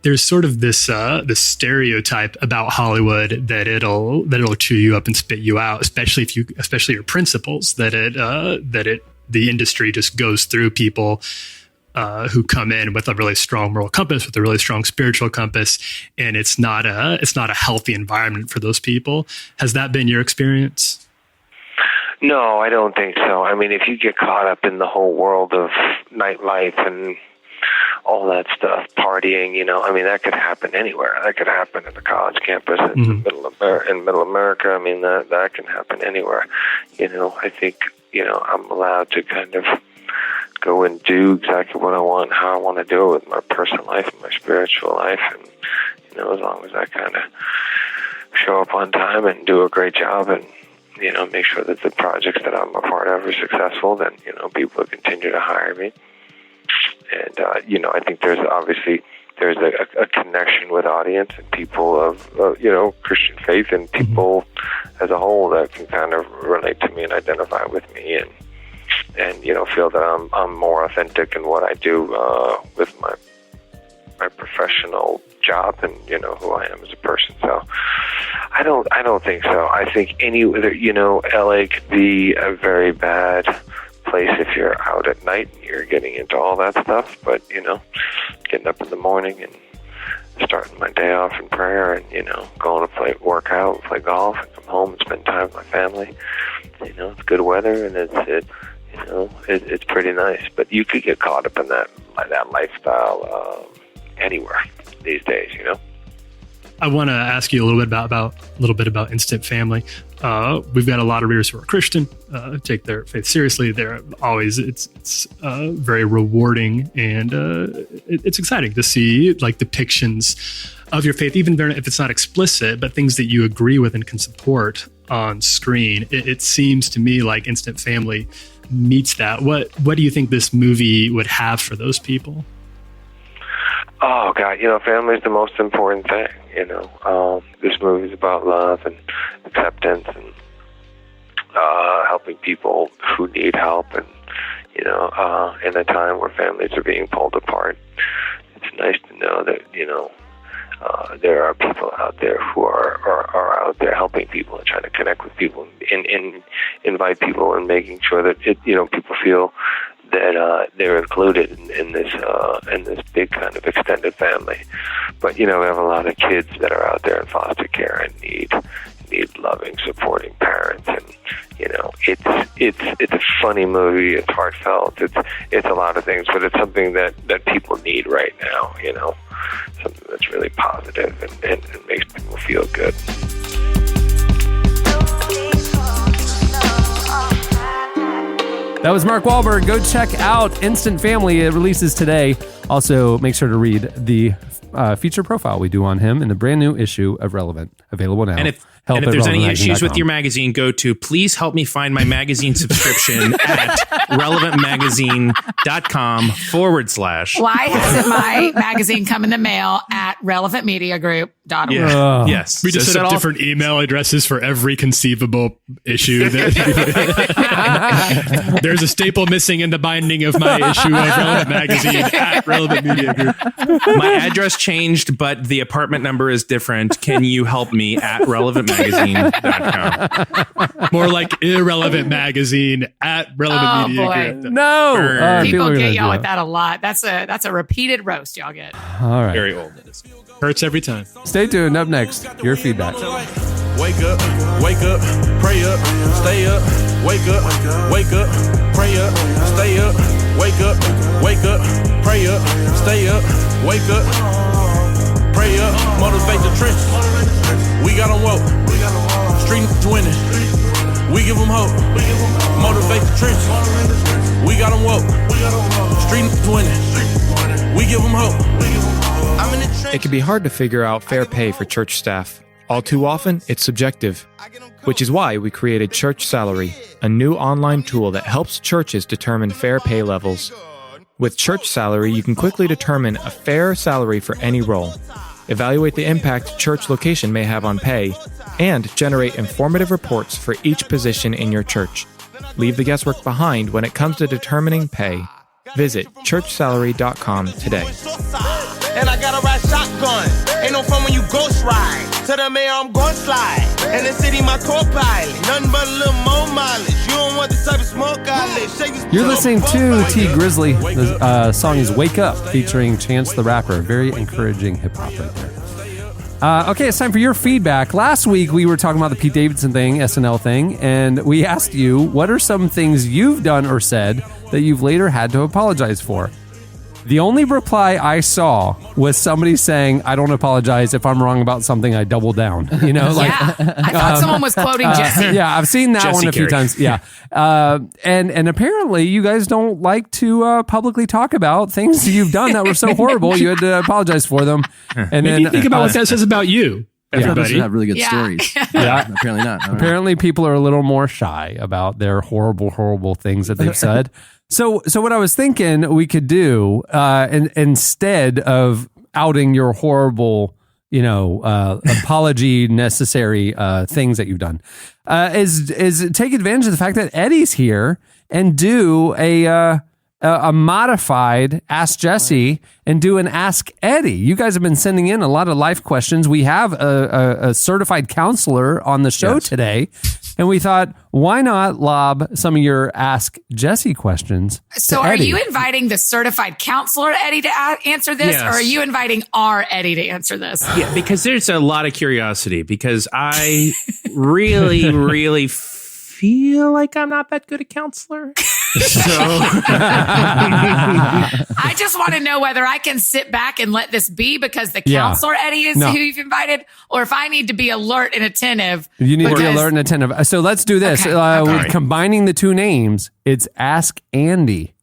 There's sort of this stereotype about Hollywood that it'll chew you up and spit you out, especially your principles, the industry just goes through people who come in with a really strong moral compass, with a really strong spiritual compass, and it's not a healthy environment for those people. Has that been your experience? No, I don't think so. I mean, if you get caught up in the whole world of nightlife and all that stuff, partying, I mean, that could happen anywhere. That could happen at the college campus in Middle America. I mean, that can happen anywhere. I think, I'm allowed to kind of go and do exactly what I want, how I want to do it with my personal life and my spiritual life. And, as long as I kind of show up on time and do a great job and, make sure that the projects that I'm a part of are successful, then, people continue to hire me. And, I think there's a connection with audience and people of, Christian faith and people as a whole that can kind of relate to me and identify with me. And, and feel that I'm more authentic in what I do with my professional job and who I am as a person. So I don't think so. I think LA could be a very bad place if you're out at night and you're getting into all that stuff, but getting up in the morning and starting my day off in prayer and going to work out, play golf, and come home and spend time with my family. It's good weather and it's pretty nice, but you could get caught up in that lifestyle anywhere these days. I want to ask you a little bit about Instant Family. We've got a lot of readers who are Christian, take their faith seriously. It's very rewarding, and it's exciting to see like depictions of your faith, even if it's not explicit, but things that you agree with and can support on screen. It seems to me like Instant Family meets that. What do you think this movie would have for those people? Oh God, family is the most important thing. This movie is about love and acceptance and helping people who need help, and in a time where families are being pulled apart, it's nice to know that there are people out there who are out there helping people and trying to connect with people and invite people and making sure that people feel that they're included in this big kind of extended family. But we have a lot of kids that are out there in foster care and need loving, supporting parents, and it's a funny movie. It's heartfelt. It's a lot of things, but it's something that people need right now. Something that's really positive and makes people feel good. That was Mark Wahlberg. Go check out Instant Family. It releases today. Also, make sure to read the feature profile we do on him in the brand new issue of Relevant, available now. And if there's any issues with your magazine, go to please help me find my magazine subscription at relevantmagazine.com / Why hasn't my magazine come in the mail at relevantmediagroup.org? Yeah. Yes. We just set up different email addresses for every conceivable issue. There's a staple missing in the binding of my issue of Relevant Magazine at Relevant Media Group. My address changed, but the apartment number is different. Can you help me at relevantmagazine.com? More like Irrelevant Magazine at Relevant Media Group. No. People get y'all with that a lot. That's a repeated roast y'all get. All right. Very old. Hurts every time. Stay tuned. Up next, your feedback. Wake up, pray up, stay up, wake up, pray up, stay up, wake up, pray up, stay up, wake up, pray up, motivate the trenches. We got them woke, street winning, we give them hope, motivate the trenches. We got them woke, street winning, we give them hope. It can be hard to figure out fair pay for church staff. All too often, it's subjective, which is why we created Church Salary, a new online tool that helps churches determine fair pay levels. With Church Salary, you can quickly determine a fair salary for any role, evaluate the impact church location may have on pay, and generate informative reports for each position in your church. Leave the guesswork behind when it comes to determining pay. Visit churchsalary.com today. And I gotta ride shotgun. Ain't no fun when you ghost ride. To the mayor, I'm gon' slide. And the city, my co-pilot. Nothing but a little more mileage. You don't want the type of smoke I live. You're listening to T Grizzly. The song is Wake Up, featuring Chance the Rapper. Very encouraging hip-hop right there. Okay, it's time for your feedback. Last week, we were talking about the Pete Davidson thing, SNL thing, and we asked you, what are some things you've done or said that you've later had to apologize for? The only reply I saw was somebody saying, I don't apologize. If I'm wrong about something, I double down. I thought someone was quoting Jesse. Yeah, I've seen that one a few times. Yeah. And apparently you guys don't like to publicly talk about things you've done that were so horrible you had to apologize for them. And Maybe think about what that says about you. Everybody have really good stories. Yeah. Apparently not. Apparently people are a little more shy about their horrible things that they've said. So what I was thinking we could do, instead of outing your horrible, apology necessary things that you've done, is take advantage of the fact that Eddie's here and do a modified Ask Jesse and do an Ask Eddie. You guys have been sending in a lot of life questions. We have a certified counselor on the show today, and we thought, why not lob some of your Ask Jesse questions So to are Eddie? you inviting the certified counselor, Eddie, to answer this, Yes. or are you inviting our Eddie to answer this? Yeah, because there's a lot of curiosity, because I really, really feel like I'm not that good a counselor. So I just want to know whether I can sit back and let this be because the counselor, Eddie, is who you've invited, or if I need to be alert and attentive. You need to be alert and attentive. So let's do this. Okay. With combining the two names, it's Ask Andy.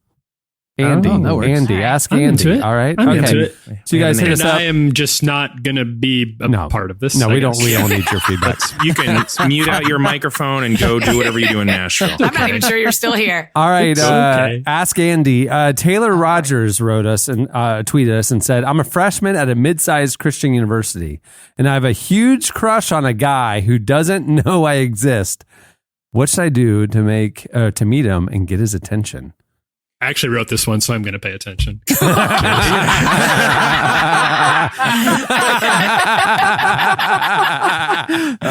Andy. that works. Andy. All right. Ask I'm Andy. into it. All right. I'm okay. into it. So you guys hit us And up. I am just not going to be a part of this. No, I we guess. don't need your feedback. you can mute out your microphone and go do whatever you do in Nashville. I'm not even sure you're still here. All right. It's okay. Ask Andy. Taylor Rogers wrote us and tweeted us and said, I'm a freshman at a mid-sized Christian university, and I have a huge crush on a guy who doesn't know I exist. What should I do to meet him and get his attention? I actually wrote this one, so I'm going to pay attention. That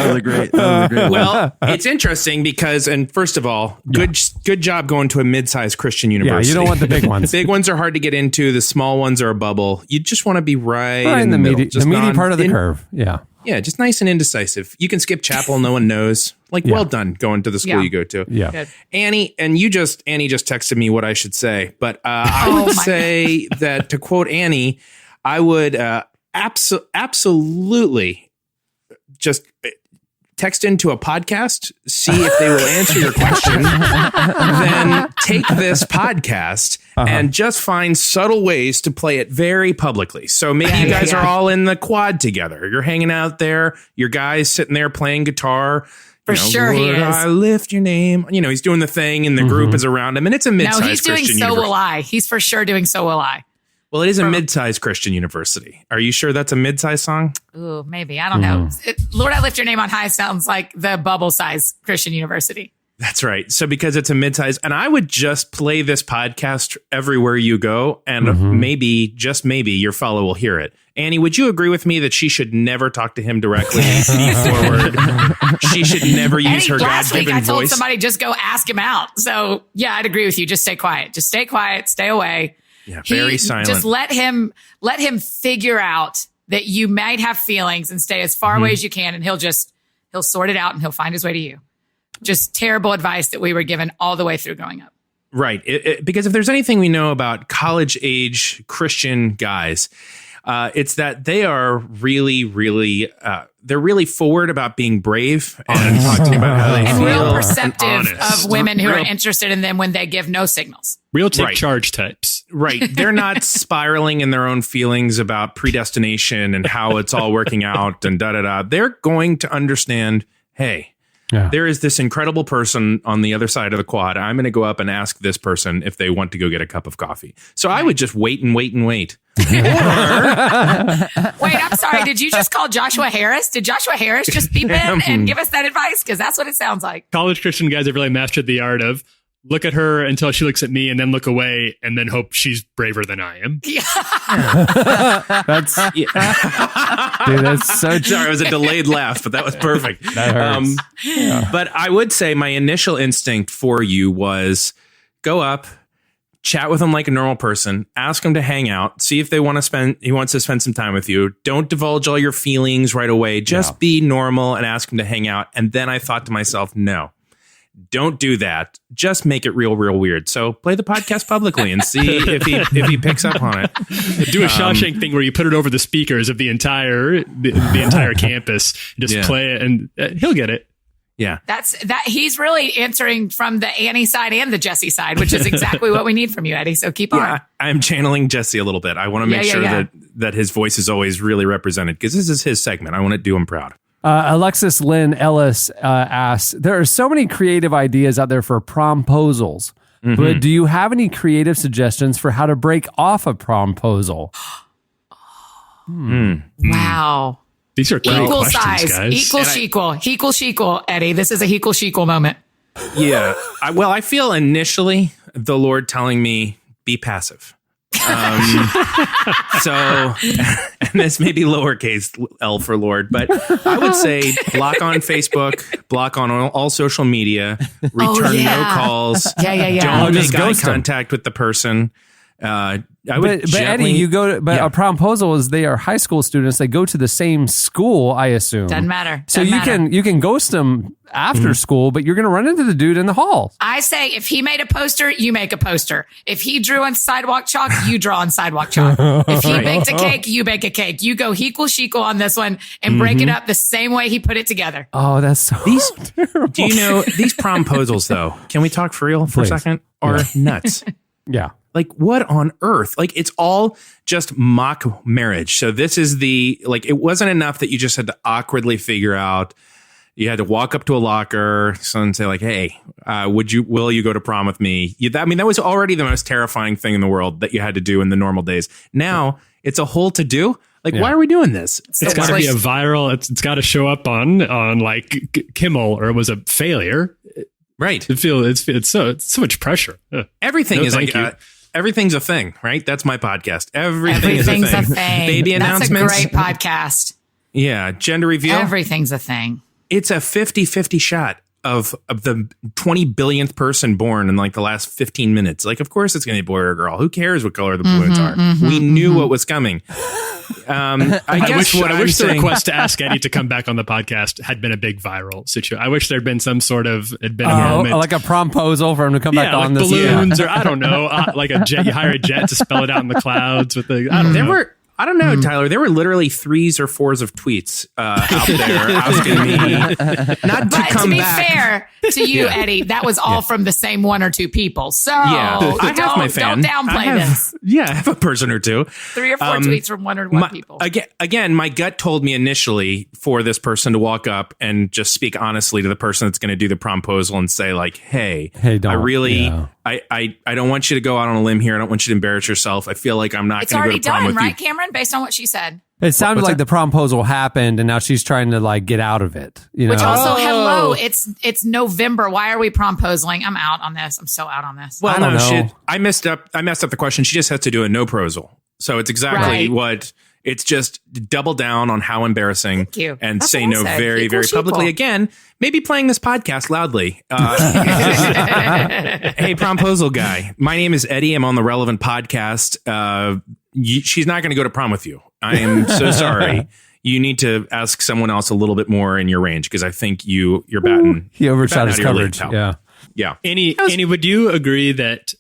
was a great one. Well, it's interesting because, and first of all, good job going to a mid-sized Christian university. Yeah, you don't want the big ones. The big ones are hard to get into. The small ones are a bubble. You just want to be right in the middle. the meaty part of the curve. Yeah. Yeah, just nice and indecisive. You can skip chapel, no one knows. Well done going to the school you go to. Yeah. Good. Annie just texted me what I should say, but I would say that, to quote Annie, I would absolutely just text into a podcast, see if they will answer your question, then take this podcast and just find subtle ways to play it very publicly. So maybe you guys are all in the quad together. You're hanging out there. Your guy's sitting there playing guitar. For sure he Lord, is. I lift your name. He's doing the thing and the group is around him, and it's a mid-sized No, he's doing Christian So university. Will I. He's for sure doing So Will I. Well, it is a mid-sized Christian university. Are you sure that's a mid-sized song? Ooh, maybe. I don't know. Lord, I Lift Your Name on High sounds like the bubble size Christian university. That's right. So because it's a mid-size, and I would just play this podcast everywhere you go, and maybe, just maybe, your fellow will hear it. Annie, would you agree with me that she should never talk to him directly forward? She should never use her Last week God-given I told voice. somebody just go ask him out. So yeah, I'd agree with you. Just stay quiet. Just stay quiet. Stay away. Yeah, very silent. Just let him figure out that you might have feelings and stay as far away as you can, and he'll sort it out and he'll find his way to you. Just terrible advice that we were given all the way through growing up. Right. Because if there's anything we know about college-age Christian guys, it's that they are really, really, they're really forward about being brave and talking about how they And feel. real perceptive honest. of women who are Real- interested in them when they give no signals. Real take charge types. Right. They're not spiraling in their own feelings about predestination and how it's all working out and da-da-da. They're going to understand, hey, there is this incredible person on the other side of the quad. I'm going to go up and ask this person if they want to go get a cup of coffee. So I would just wait and wait and wait. Wait, I'm sorry. Did you just call Joshua Harris? Did Joshua Harris just beep in and give us that advice? Because that's what it sounds like. College Christian guys have really mastered the art of look at her until she looks at me and then look away and then hope she's braver than I am. Yeah. That's dude, that's so sorry. It was a delayed laugh, but that was perfect. That hurts. But I would say my initial instinct for you was go up, chat with him like a normal person, ask him to hang out, see if he wants to spend some time with you. Don't divulge all your feelings right away. Just be normal and ask him to hang out. And then I thought to myself, no, don't do that. Just make it real weird. So play the podcast publicly and see if he picks up on it. Do a Shawshank thing where you put it over the speakers of the entire campus and just play it, and he'll get it. Yeah. He's really answering from the Annie side and the Jesse side, which is exactly what we need from you, Eddie. So keep on. I'm channeling Jesse a little bit. I want to make sure that his voice is always really represented because this is his segment. I want to do him proud. Alexis Lynn Ellis asks, there are so many creative ideas out there for promposals, but do you have any creative suggestions for how to break off a promposal? Wow. These are great equal questions, size, guys. equal, Eddie. This is a equal moment. Yeah. I feel initially the Lord telling me, be passive. So, and this may be lowercase L for Lord, but I would say block on Facebook, block on all social media, return no calls. Don't make eye contact with the person. I would but Eddie, you go to, but a promposal is they are high school students. They go to the same school, I assume. Doesn't matter. So you can ghost them after school, but you're going to run into the dude in the hall. I say if he made a poster, you make a poster. If he drew on sidewalk chalk, you draw on sidewalk chalk. If he baked a cake, you bake a cake. You go hequal on this one and break it up the same way he put it together. Oh, that's so terrible. Do you know these promposals though? Can we talk for real for a second? Are nuts. Yeah. Like, what on earth? Like, it's all just mock marriage. So this is it wasn't enough that you just had to awkwardly figure out. You had to walk up to a locker and say like, hey, will you go to prom with me? That was already the most terrifying thing in the world that you had to do in the normal days. Now it's a whole to do. Like, why are we doing this? It's got to be a viral. It's got to show up on like Kimmel, or it was a failure. Right. It's so much pressure. Everything is like everything's a thing, right? That's my podcast. Everything's a thing. Baby announcements. That's a great podcast. Yeah. Gender reveal. Everything's a thing. It's a 50-50 shot of the 20 billionth person born in like the last 15 minutes. Like, of course it's going to be a boy or a girl. Who cares what color the balloons are? We knew what was coming. I wish the request to ask Eddie to come back on the podcast had been a big viral situation. I wish there'd been some sort of a moment. Like a promposal for him to come back on like this. Balloons, or I don't know, like a jet. You hire a jet to spell it out in the clouds with the. I don't know, Tyler. There were literally 3s or 4s of tweets out there asking me not to come back. To be fair to you, Eddie, that was all from the same 1 or 2 people. So I have my fan. Don't downplay this. Yeah, I have a person or 2. 3 or 4 tweets from 1 or 1 people. Again, my gut told me initially for this person to walk up and just speak honestly to the person that's going to do the promposal and say like, hey, don't. I really... I don't want you to go out on a limb here. I don't want you to embarrass yourself. I feel like I'm not going to go to prom with you. It's already done, right, Cameron? Based on what she said. It sounded like the promposal happened, and now she's trying to like get out of it. Which also, hello, it's November. Why are we promposing? I'm out on this. I'm so out on this. Well, I don't know. I messed up the question. She just has to do a no prosal. So it's exactly what. It's just double down on how embarrassing and say no very, very publicly. Again, maybe playing this podcast loudly. Hey, promposal guy. My name is Eddie. I'm on the Relevant podcast. She's not going to go to prom with you. I am so sorry. You need to ask someone else a little bit more in your range because I think you're batting. He overshot his coverage. Yeah. Annie, would you agree that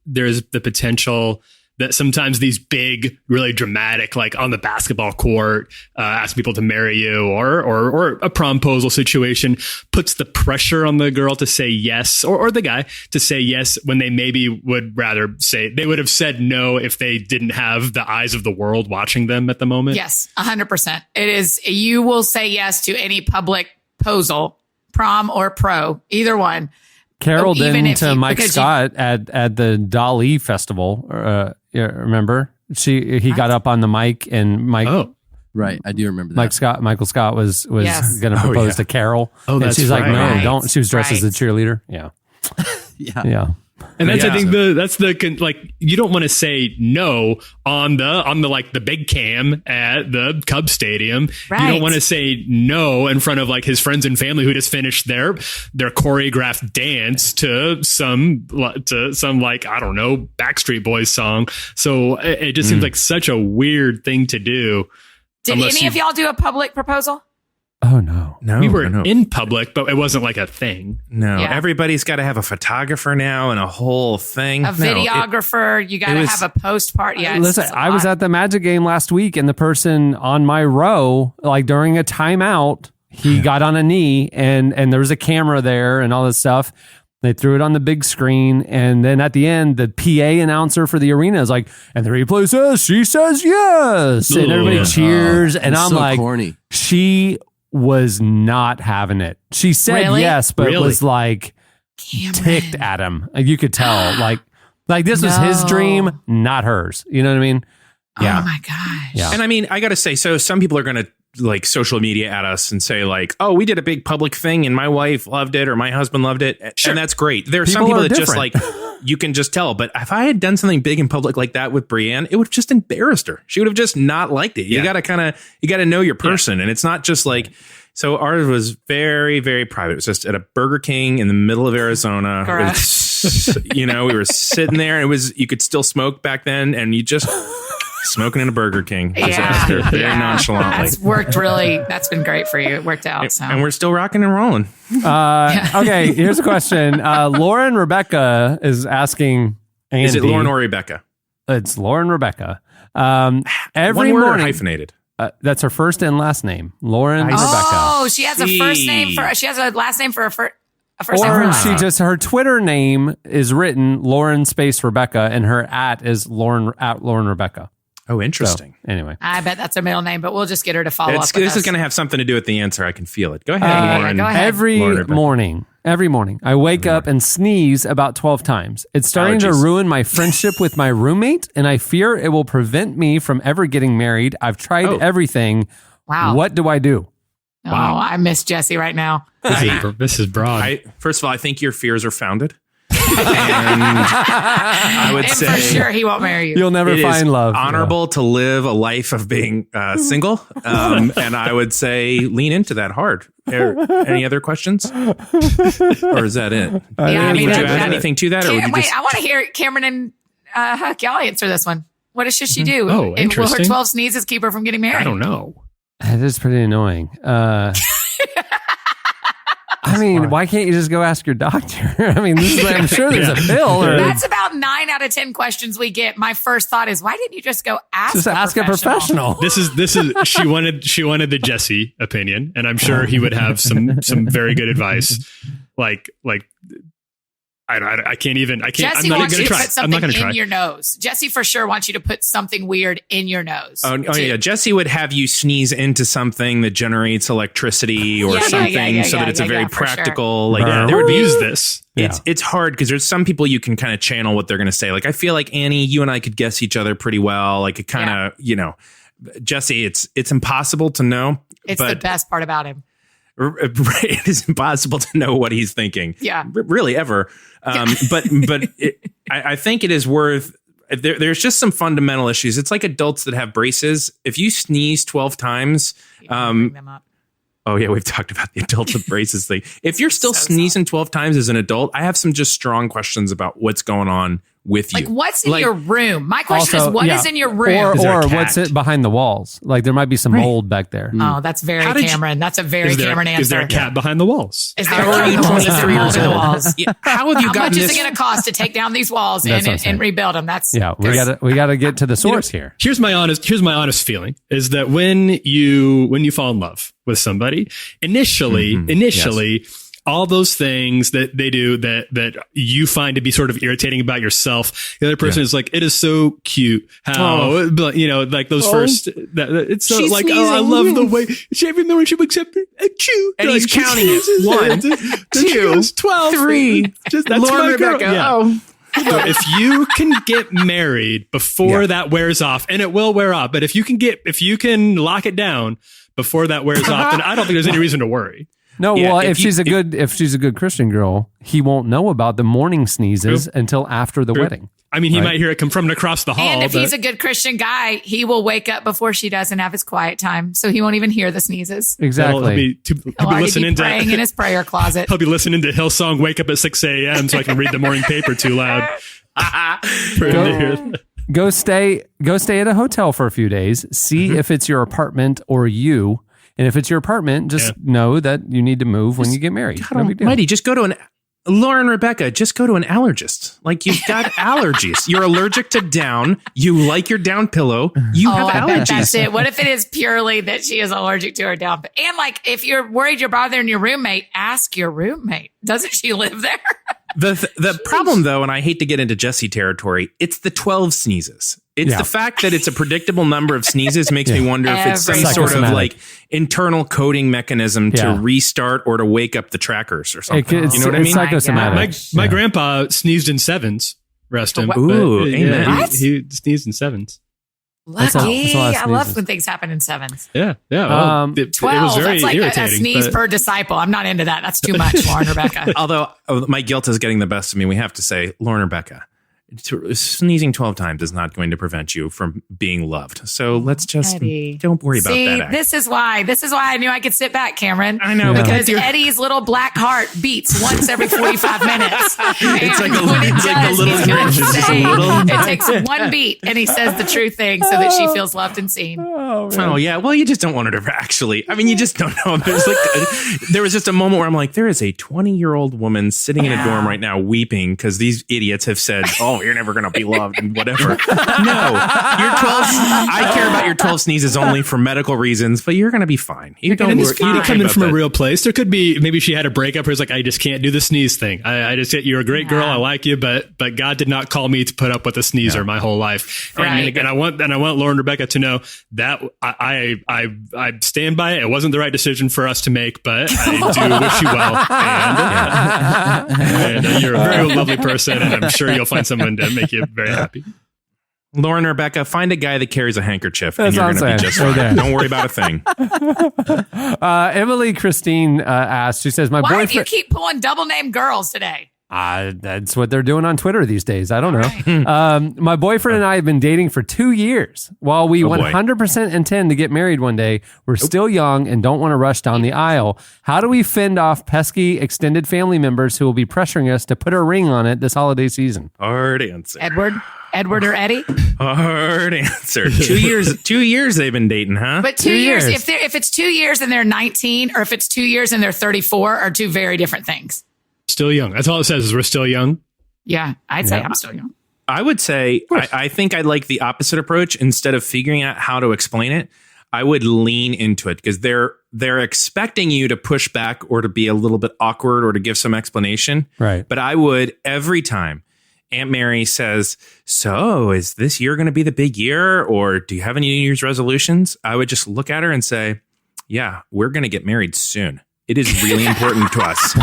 there's the potential that sometimes these big, really dramatic, like on the basketball court, ask people to marry you, or a promposal situation puts the pressure on the girl to say yes, or the guy to say yes when they maybe would rather say they would have said no if they didn't have the eyes of the world watching them at the moment? Yes, 100%. It is. You will say yes to any public posal, prom or pro, either one. Carol did to Mike Scott at the Dali Festival. Remember, he got up on the mic and Mike. Oh, right, I do remember that. Michael Scott was going to propose to Carol. Oh, and she's like, no, don't. She was dressed as a cheerleader. Yeah. Yeah. And that's, I think you don't want to say no on the like the big cam at the Cubs stadium. Right. You don't want to say no in front of like his friends and family who just finished their choreographed dance to some like, I don't know, Backstreet Boys song. So it just seems like such a weird thing to do. Did any of y'all do a public proposal? Oh, no. We were in public, but it wasn't like a thing. No, everybody's got to have a photographer now and a whole thing. A videographer. You got to have a post party. Yeah, listen, I was at the Magic game last week, and the person on my row, like during a timeout, he got on a knee, and there was a camera there and all this stuff. They threw it on the big screen, and then at the end, the PA announcer for the arena is like, and the replay says, she says yes, and everybody cheers, and I'm like, corny. She was not having it. She said yes, but was like ticked at him. You could tell, like this was his dream, not hers. You know what I mean? Yeah. Oh my gosh. Yeah. And I mean, I got to say, so some people are going to like social media at us and say like, oh, we did a big public thing and my wife loved it or my husband loved it. Sure. And that's great. There are some people that just like, you can just tell. But if I had done something big in public like that with Brienne, it would have just embarrassed her. She would have just not liked it. You got to know your person. And it's not just like, so ours was very, very private. It was just at a Burger King in the middle of Arizona. We were sitting there and you could still smoke back then. And you just smoking in a Burger King. Very nonchalantly. That's been great for you. It worked out. So. And we're still rocking and rolling. Okay, here's a question. Lauren Rebecca is asking Andy. Is it Lauren or Rebecca? It's Lauren Rebecca. Every morning, or hyphenated? That's her first and last name. Lauren Rebecca. Oh, she has a first name she has a last name for a first name. Or she just, her Twitter name is written Lauren space Rebecca and her @ is Lauren Rebecca. Oh, interesting. So, anyway. I bet that's her middle name, but we'll just get her to follow up with This us. is going to have something to do with the answer. I can feel it. Go ahead, Lauren. Go ahead. Every morning, I wake up and sneeze about 12 times. It's starting to ruin my friendship with my roommate, and I fear it will prevent me from ever getting married. I've tried everything. Wow. What do I do? Wow. I miss Jesse right now. This is broad. First of all, I think your fears are founded. And I would say for sure he won't marry you. You'll never find love. Honorable to live a life of being single, and I would say lean into that hard. Any other questions, or is that it? Would you add anything to that? Wait, I want to hear Cameron and Huck. Y'all answer this one. What should she do? Oh, interesting. Will her 12 sneezes keep her from getting married? I don't know. That is pretty annoying. I mean, why can't you just go ask your doctor? I mean, I'm sure there's a pill. That's about 9 out of 10 questions we get. My first thought is, why didn't you just go ask a professional? This is she wanted the Jesse opinion, and I'm sure he would have some very good advice. Like I can't. Jesse I'm not wants going you to to try. put I'm not going to something try. in your nose. Jesse for sure wants you to put something weird in your nose. Oh yeah, Jesse would have you sneeze into something that generates electricity or something, so that it's a very practical. Sure. Like, they would use this. It's hard because there's some people you can kind of channel what they're going to say. Like I feel like Annie, you and I could guess each other pretty well. Like it kind of, Jesse, it's impossible to know. It's the best part about him. It is impossible to know what he's thinking. Yeah, really ever. But I think it is worth. There's just some fundamental issues. It's like adults that have braces. If you sneeze 12 times, bring them up. Oh yeah, we've talked about the adults with braces thing. If you're still sneezing 12 times as an adult, I have some just strong questions about what's going on with you. Like what's in your room? My question is, what is in your room? Or what's it behind the walls? Like there might be some mold back there. Oh, that's very Cameron. That's a very Cameron answer. Is there a cat behind the walls? Is there a cat behind the walls? How have you gotten this? How much is it going to cost to take down these walls and rebuild them? We got to get to the source here. Here's my honest feeling is that when you fall in love with somebody, initially. All those things that they do that you find to be sort of irritating about yourself, the other person is like, it is so cute how, like those first, it's so like, I love the way, even though she wakes up, and he's counting it. 1, 2, 12, 3. That's Lauren my girl. Rebecca. Yeah. So if you can get married before that wears off, and it will wear off, but if you can lock it down before that wears off, then I don't think there's any reason to worry. No, if she's a good Christian girl, he won't know about the morning sneezes until after the wedding. I mean, he might hear it come from across the hall. And if he's a good Christian guy, he will wake up before she does and have his quiet time, so he won't even hear the sneezes. Exactly. He'll be listening to praying in his prayer closet. He'll be listening to Hillsong "Wake Up at 6 a.m." so I can read the morning paper too loud. Go stay at a hotel for a few days. See if it's your apartment or you. And if it's your apartment, just know that you need to move when you get married. No big deal. Mighty, just go to Lauren Rebecca, just go to an allergist. Like you've got allergies. You're allergic to down. You like your down pillow. You have allergies. I bet that's it. What if it is purely that she is allergic to her down? And like, if you're worried you're bothering your roommate, ask your roommate. Doesn't she live there? The problem, though, and I hate to get into Jesse territory, it's the 12 sneezes. It's the fact that it's a predictable number of sneezes makes me wonder if it's some sort of like internal coding mechanism to restart or to wake up the trackers or something. You know what I mean? Psychosomatic. My grandpa sneezed in sevens. Rest him. Ooh, amen. He sneezed in sevens. Lucky. I love when things happen in sevens. Yeah. Well, it 12. was very That's like irritating. a sneeze per disciple. I'm not into that. That's too much, Lauren Rebecca. Although my guilt is getting the best of me, we have to say, Lauren Rebecca, sneezing 12 times is not going to prevent you from being loved. So let's just don't worry about that. This is why I knew I could sit back, Cameron. I know. Because Eddie's little black heart beats once every 45 minutes. It's like a little It takes one beat and he says the true thing so that she feels loved and seen. Oh yeah. Well, you just don't want her to actually. I mean, you just don't know. There was just a moment where I'm like, there is a 20-year-old woman sitting in a dorm right now weeping because these idiots have said, "Oh, you're never going to be loved," and whatever. No, your 12. I care about your 12 sneezes only for medical reasons, but you're going to be fine. You don't. You come in from a real place. There could be maybe she had a breakup. Where it's like, I just can't do the sneeze thing. I just you're a great girl. I like you, but God did not call me to put up with a sneezer my whole life. And I want Lauren Rebecca to know that I stand by it. It wasn't the right decision for us to make, but I do wish you well. And you're a very lovely person, and I'm sure you'll find someone to make you very happy. Lauren Rebecca, find a guy that carries a handkerchief, and you're going to be just fine. Don't worry about a thing. Emily Christine asked. She says, "My Why boyfriend." do you keep pulling double name girls today? That's what they're doing on Twitter these days. I don't know. My boyfriend and I have been dating for 2 years. While we 100% intend to get married one day, we're still young and don't want to rush down the aisle. How do we fend off pesky extended family members who will be pressuring us to put a ring on it this holiday season? Hard answer. Edward or Eddie? Hard answer. 2 years. 2 years they've been dating, huh? But 2 years. If it's 2 years and they're 19, or if it's 2 years and they're 34, are two very different things. Still young. That's all it says is we're still young. Yeah, I'd say I'm still young. I would say I think I'd like the opposite approach. Instead of figuring out how to explain it, I would lean into it because they're expecting you to push back or to be a little bit awkward or to give some explanation. Right. But I would every time Aunt Mary says, "So is this year going to be the big year, or do you have any New Year's resolutions?" I would just look at her and say, "Yeah, we're going to get married soon. It is really important to us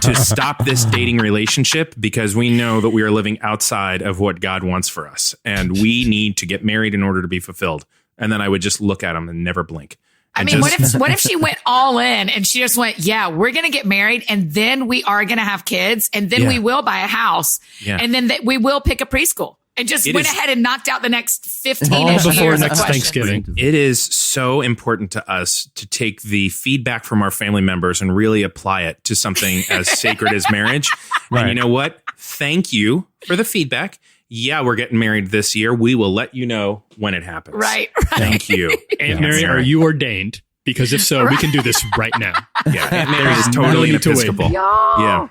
to stop this dating relationship because we know that we are living outside of what God wants for us. And we need to get married in order to be fulfilled." And then I would just look at him and never blink. I mean, what if she went all in and she just went, "Yeah, we're going to get married and then we are going to have kids and then we will buy a house and then we will pick a preschool." And just went ahead and knocked out the next 15-ish years next Thanksgiving. It is so important to us to take the feedback from our family members and really apply it to something as sacred as marriage. Right. And you know what? Thank you for the feedback. Yeah, we're getting married this year. We will let you know when it happens. Right. Thank you. Aunt Mary, are you ordained? Because if so, we can do this right now. Yeah, Aunt Mary is totally Episcopal. Yeah.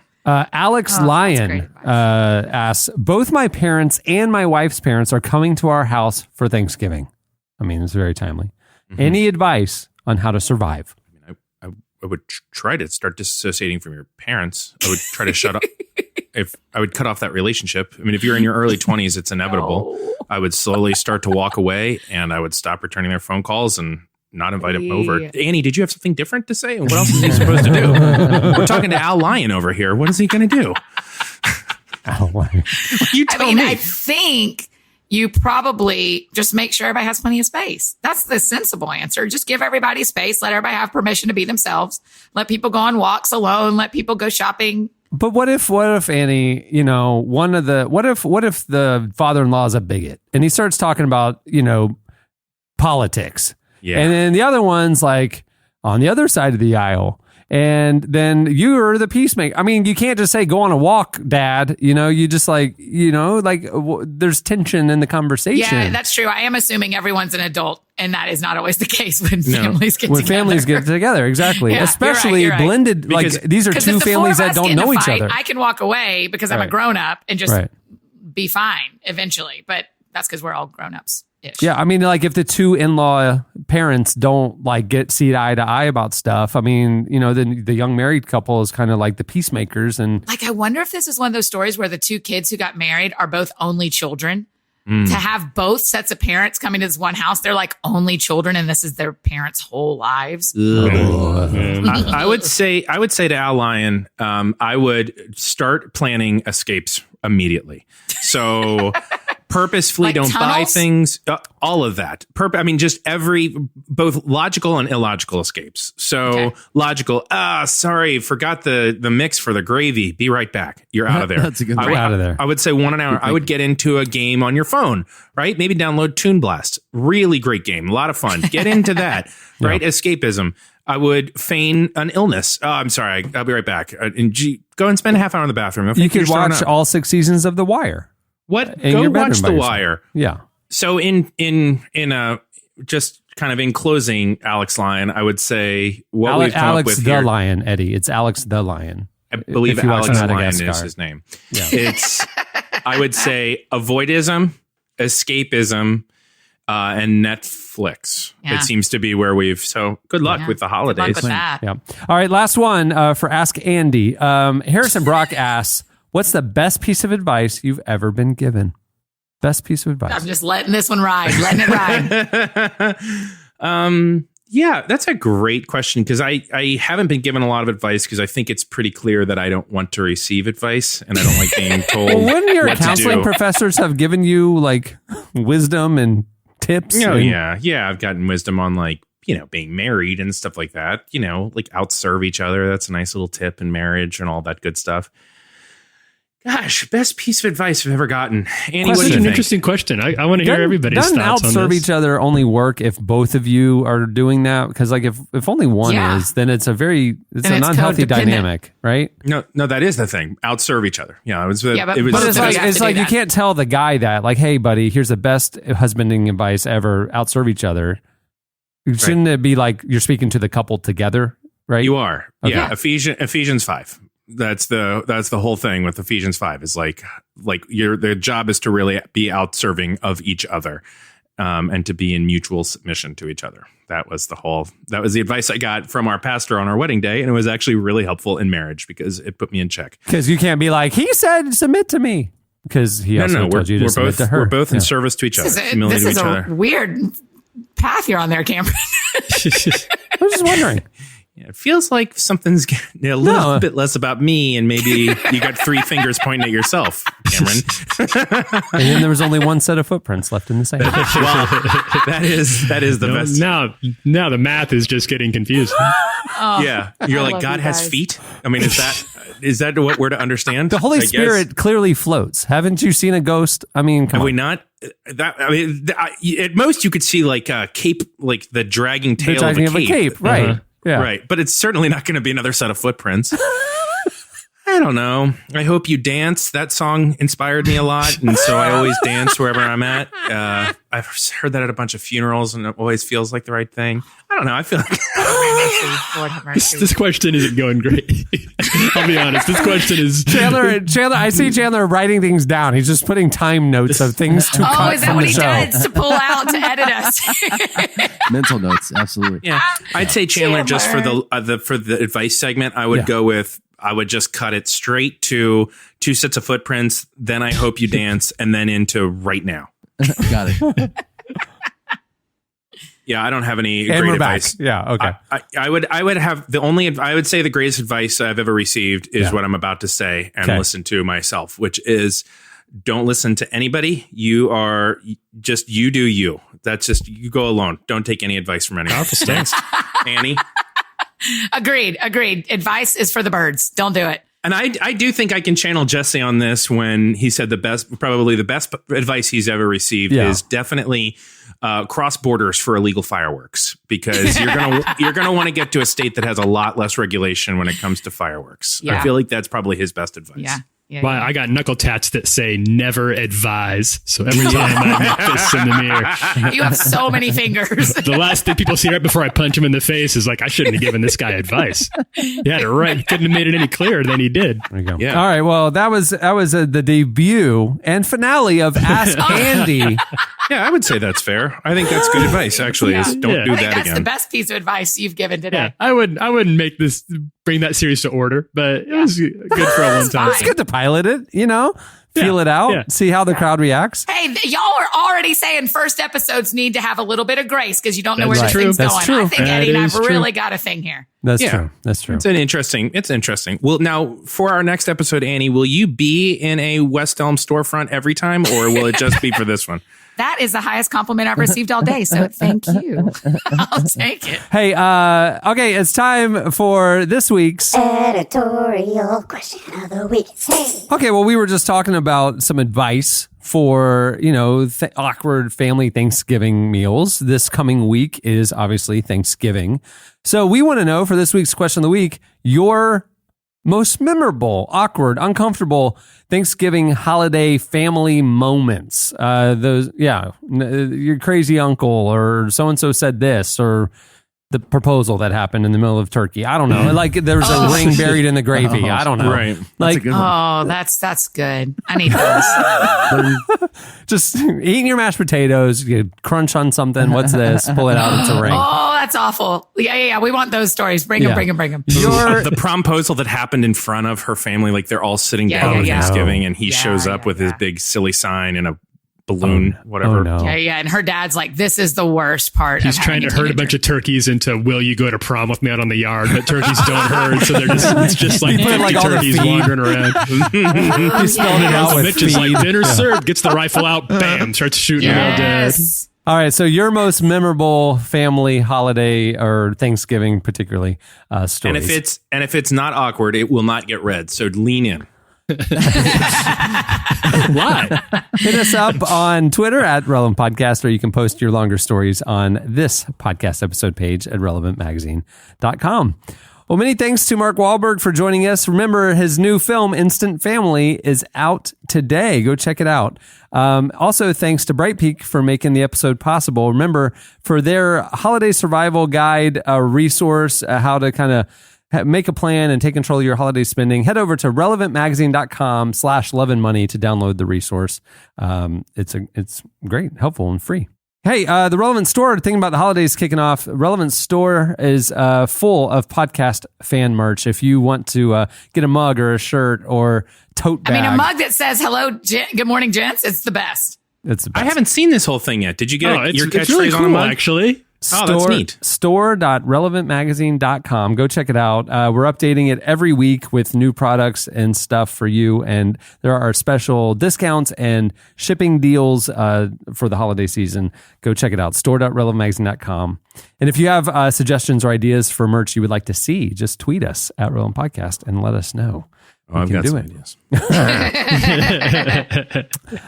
Alex Lyon asks, "Both my parents and my wife's parents are coming to our house for Thanksgiving." I mean, it's very timely. Mm-hmm. Any advice on how to survive? I would try to start disassociating from your parents. I would try to shut up. I would cut off that relationship. I mean, if you're in your early 20s, it's inevitable. No. I would slowly start to walk away and I would stop returning their phone calls and not invite him over. Annie, did you have something different to say? And what else is he supposed to do? We're talking to Al Lyon over here. What is he going to do? Al Lyon. You tell me. I think you probably just make sure everybody has plenty of space. That's the sensible answer. Just give everybody space. Let everybody have permission to be themselves. Let people go on walks alone. Let people go shopping. But what if Annie, you know, what if the father-in-law is a bigot and he starts talking about, you know, politics. Yeah. And then the other one's like on the other side of the aisle. And then you're the peacemaker. I mean, you can't just say, "Go on a walk, Dad." You know, you just there's tension in the conversation. Yeah, that's true. I am assuming everyone's an adult, and that is not always the case when families get together. When families get together, exactly. Yeah, Especially you're right. Blended, because, like these are two families that don't know each other. I can walk away because I'm a grown-up and just be fine eventually. But that's because we're all grown-ups. Yeah, I mean, like if the two in-law parents don't like see eye to eye about stuff, I mean, you know, then the young married couple is kind of like the peacemakers. And like, I wonder if this is one of those stories where the two kids who got married are both only children. To have both sets of parents coming to this one house, they're like only children, and this is their parents' whole lives. I would say to Al Lyon, I would start planning escapes immediately. So Purposefully Like don't buy tunnels? things. All of that. Just both logical and illogical escapes. So logical. Sorry, forgot the mix for the gravy. Be right back. You're out of there. That's a good one. Out of there. I would say 1 hour. I would get into a game on your phone, right? Maybe download Toon Blast. Really great game. A lot of fun. Get into that, right? Escapism. I would feign an illness. Oh, I'm sorry. I'll be right back. Go and spend a half hour in the bathroom. You could watch all 6 seasons of The Wire. What? In Go your bedroom watch by The yourself. Wire. Yeah. So in just kind of in closing, Alex Lyon, I would say what we've come up Alex with the here. Lion, Eddie. It's Alex the Lion. I believe If you watch Alex Lyon Madagascar. is his name. Yeah. It's, I would say, avoidism, escapism, and Netflix. Yeah. It seems to be where so good luck with the holidays. Good luck with that. Yeah. All right. Last one for Ask Andy. Harrison Brock asks, what's the best piece of advice you've ever been given? Best piece of advice. I'm just letting this one ride. Letting it ride. Yeah, that's a great question because I haven't been given a lot of advice because I think it's pretty clear that I don't want to receive advice and I don't like being told. Well, wouldn't your what to counseling do. professors have given you like wisdom and tips? Oh, and- yeah. I've gotten wisdom on like, being married and stuff like that, like outserve each other. That's a nice little tip in marriage and all that good stuff. Gosh, best piece of advice I've ever gotten. Annie, what do Such you an think? interesting question. I want to hear everybody's Doesn't thoughts on outserve this. each other only work if both of you are doing that? Because like if only one is, then it's And an it's unhealthy codependent. dynamic, right? No, that is the thing. Outserve each other. Yeah, it was. Yeah, but But both it's of like you have to do you that. can't tell the guy that like, hey, buddy, here's the best husbanding advice ever. Outserve each other. Shouldn't it be like you're speaking to the couple together, right? You are. Okay. Yeah, Ephesians 5. That's the whole thing with Ephesians 5 is like their job is to really be outserving of each other, and to be in mutual submission to each other. That was the advice I got from our pastor on our wedding day, and it was actually really helpful in marriage because it put me in check. Because you can't be like, he said submit to me. Because he also told you to submit to her. We're both in Yeah. service to each other, humility This to is each a other. weird path you're on there, Cameron. I was just wondering. Yeah, it feels like something's getting a little bit less about me, and maybe you got 3 fingers pointing at yourself, Cameron. And then there was only one set of footprints left in the sand. Well, that is the best. Now the math is just getting confused. Yeah, you're I like love God you has guys. feet. I mean, is that what we're to understand? The Holy I guess? Spirit clearly floats. Haven't you seen a ghost? I mean, come Have on. we not? At most you could see like a cape, like the dragging tail The dragging of a cape. right? Yeah. Right, but it's certainly not going to be another set of footprints. I don't know. I hope you dance. That song inspired me a lot, and so I always dance wherever I'm at. I've heard that at a bunch of funerals, and it always feels like the right thing. I don't know. I feel like Lord have mercy. This question isn't going great. I'll be honest. This question is Chandler, I see Chandler writing things down. He's just putting time notes of things to Oh, cut is that from what the he show. does to pull out to edit us? Mental notes, absolutely. Yeah, I'd say Chandler just for the advice segment. I would go with. I would just cut it straight to 2 sets of footprints. Then I hope you dance, and then into right now. Got it. Yeah, I don't have any And great we're back. advice. Yeah, okay. I would have I would say the greatest advice I've ever received is what I'm about to say and listen to myself, which is don't listen to anybody. You are just you do you. That's just you go alone. Don't take any advice from anyone. Next, Annie. Agreed. Advice is for the birds. Don't do it. And I do think I can channel Jesse on this when he said probably the best advice he's ever received is definitely cross borders for illegal fireworks, because you're gonna want to get to a state that has a lot less regulation when it comes to fireworks. Yeah. I feel like that's probably his best advice. Yeah. Well, I got knuckle tats that say never advise. So every time I make fists in the mirror. You have so many fingers. The last thing people see right before I punch him in the face is like, I shouldn't have given this guy advice. He had it right. He couldn't have made it any clearer than he did. There you go. Yeah. All right. Well, that was the debut and finale of Ask Andy. Yeah, I would say that's fair. I think that's good advice, actually, is don't do I think that that's again. the best piece of advice you've given today. Yeah, I wouldn't make this bring that series to order, but it was good for a one time. It's good to pilot it, feel it out, see how the crowd reacts. Hey, y'all are already saying first episodes need to have a little bit of grace because you don't know where the thing's going. True. I think Eddie and I've really got a thing here. That's true. It's interesting. Well, now for our next episode, Annie, will you be in a West Elm storefront every time, or will it just be for this one? That is the highest compliment I've received all day. So thank you. I'll take it. Hey, okay, it's time for this week's editorial question of the week. Hey. Okay, well, we were just talking about some advice for, awkward family Thanksgiving meals. This coming week is obviously Thanksgiving. So we want to know for this week's question of the week, your most memorable, awkward, uncomfortable Thanksgiving holiday family moments. Your crazy uncle or so-and-so said this, or the proposal that happened in the middle of turkey. I don't know. Like there's a ring buried in the gravy. I don't know. Right. Like, that's good. I need those. Just eating your mashed potatoes, you crunch on something. What's this? Pull it out. It's a ring. Oh, that's awful. Yeah. We want those stories. Bring them. The promposal that happened in front of her family, like they're all sitting down at Thanksgiving, and he shows up with his big silly sign and a balloon, whatever. Oh, no. Yeah. And her dad's like, this is the worst part. He's trying to herd a bunch of turkeys into, will you go to prom with me out on the yard? But turkeys don't herd, so it's just like 50 turkeys wandering around. He spelled it out with Mitch is like, dinner served, gets the rifle out, bam, starts shooting them all dead. All right, so your most memorable family holiday or Thanksgiving, particularly, stories. And if it's not awkward, it will not get read. So lean in. Why? Hit us up on Twitter at Relevant Podcast, or you can post your longer stories on this podcast episode page at relevantmagazine.com. Well, many thanks to Mark Wahlberg for joining us. Remember, his new film, Instant Family, is out today. Go check it out. Also, thanks to Bright Peak for making the episode possible. Remember, for their holiday survival guide, resource, how to kind of make a plan and take control of your holiday spending, head over to relevantmagazine.com/loveandmoney to download the resource. It's great, helpful, and free. Hey, the Relevant Store, thinking about the holidays kicking off, Relevant Store is full of podcast fan merch. If you want to get a mug or a shirt or tote bag. I mean, a mug that says, hello, good morning, gents. It's the best. It's the best. I haven't seen this whole thing yet. Did you get your catchphrase really cool, on a mug? actually. That's neat. Store.relevantmagazine.com. Go check it out. We're updating it every week with new products and stuff for you. And there are special discounts and shipping deals for the holiday season. Go check it out. Store.relevantmagazine.com. And if you have suggestions or ideas for merch you would like to see, just tweet us at Relevant Podcast and let us know. I've got some ideas.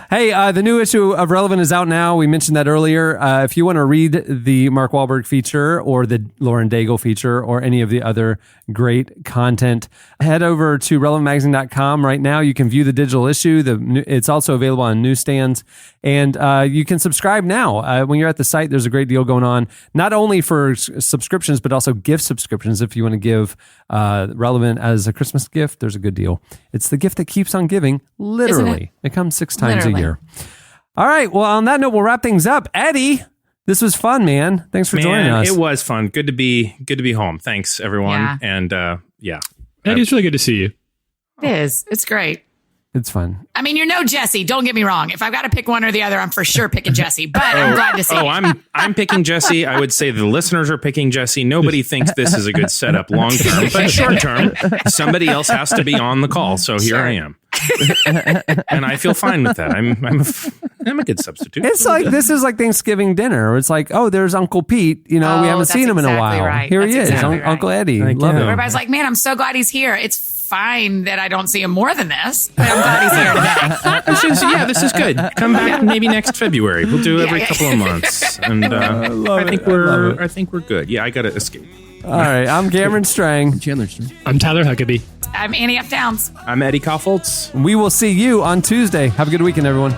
Hey, the new issue of Relevant is out now. We mentioned that earlier. If you want to read the Mark Wahlberg feature or the Lauren Daigle feature or any of the other great content, head over to relevantmagazine.com. Right now, you can view the digital issue. It's also available on newsstands. And you can subscribe now. When you're at the site, there's a great deal going on, not only for subscriptions, but also gift subscriptions. If you want to give Relevant as a Christmas gift, there's a good deal. It's the gift that keeps on giving, literally. It comes 6 times a year. All right. Well, on that note, we'll wrap things up. Eddie, this was fun, man. Thanks for joining us. It was fun. Good to be home. Thanks, everyone. Yeah. And Eddie, it's really good to see you. It is. It's great. It's fun. I mean, you're no Jesse. Don't get me wrong. If I've got to pick one or the other, I'm for sure picking Jesse. But I'm glad to see you. I'm picking Jesse. I would say the listeners are picking Jesse. Nobody thinks this is a good setup long term, but short term, somebody else has to be on the call. So here I am, and I feel fine with that. I'm a good substitute. It's like this is like Thanksgiving dinner. It's like, oh, there's Uncle Pete. We haven't seen him in a while. Right. Here That's he is, exactly right. Uncle Eddie. Love him. Everybody's like, man, I'm so glad he's here. It's fine that I don't see him more than this, but I'm glad he's here today. This is good. Come back maybe next February. We'll do every couple of months, and I think we're good. Yeah, I got to escape. All right, I'm Cameron Strang. Chandler Strang. I'm Tyler Huckabee. I'm Annie F. Downs. I'm Eddie Koffoltz. We will see you on Tuesday. Have a good weekend, everyone.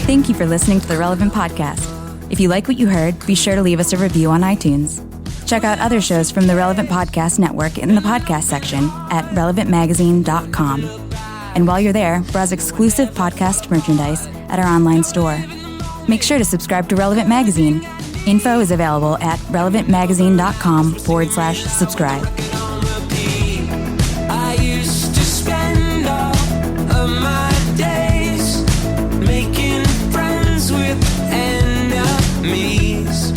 Thank you for listening to the Relevant Podcast. If you like what you heard, be sure to leave us a review on iTunes. Check out other shows from the Relevant Podcast Network in the podcast section at relevantmagazine.com. And while you're there, browse exclusive podcast merchandise at our online store. Make sure to subscribe to Relevant Magazine. Info is available at relevantmagazine.com/subscribe. I used to spend all of my days making friends with enemies,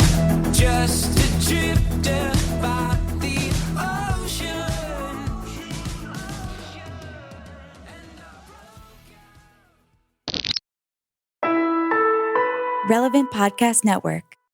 just to drift about the ocean. Relevant Podcast Network.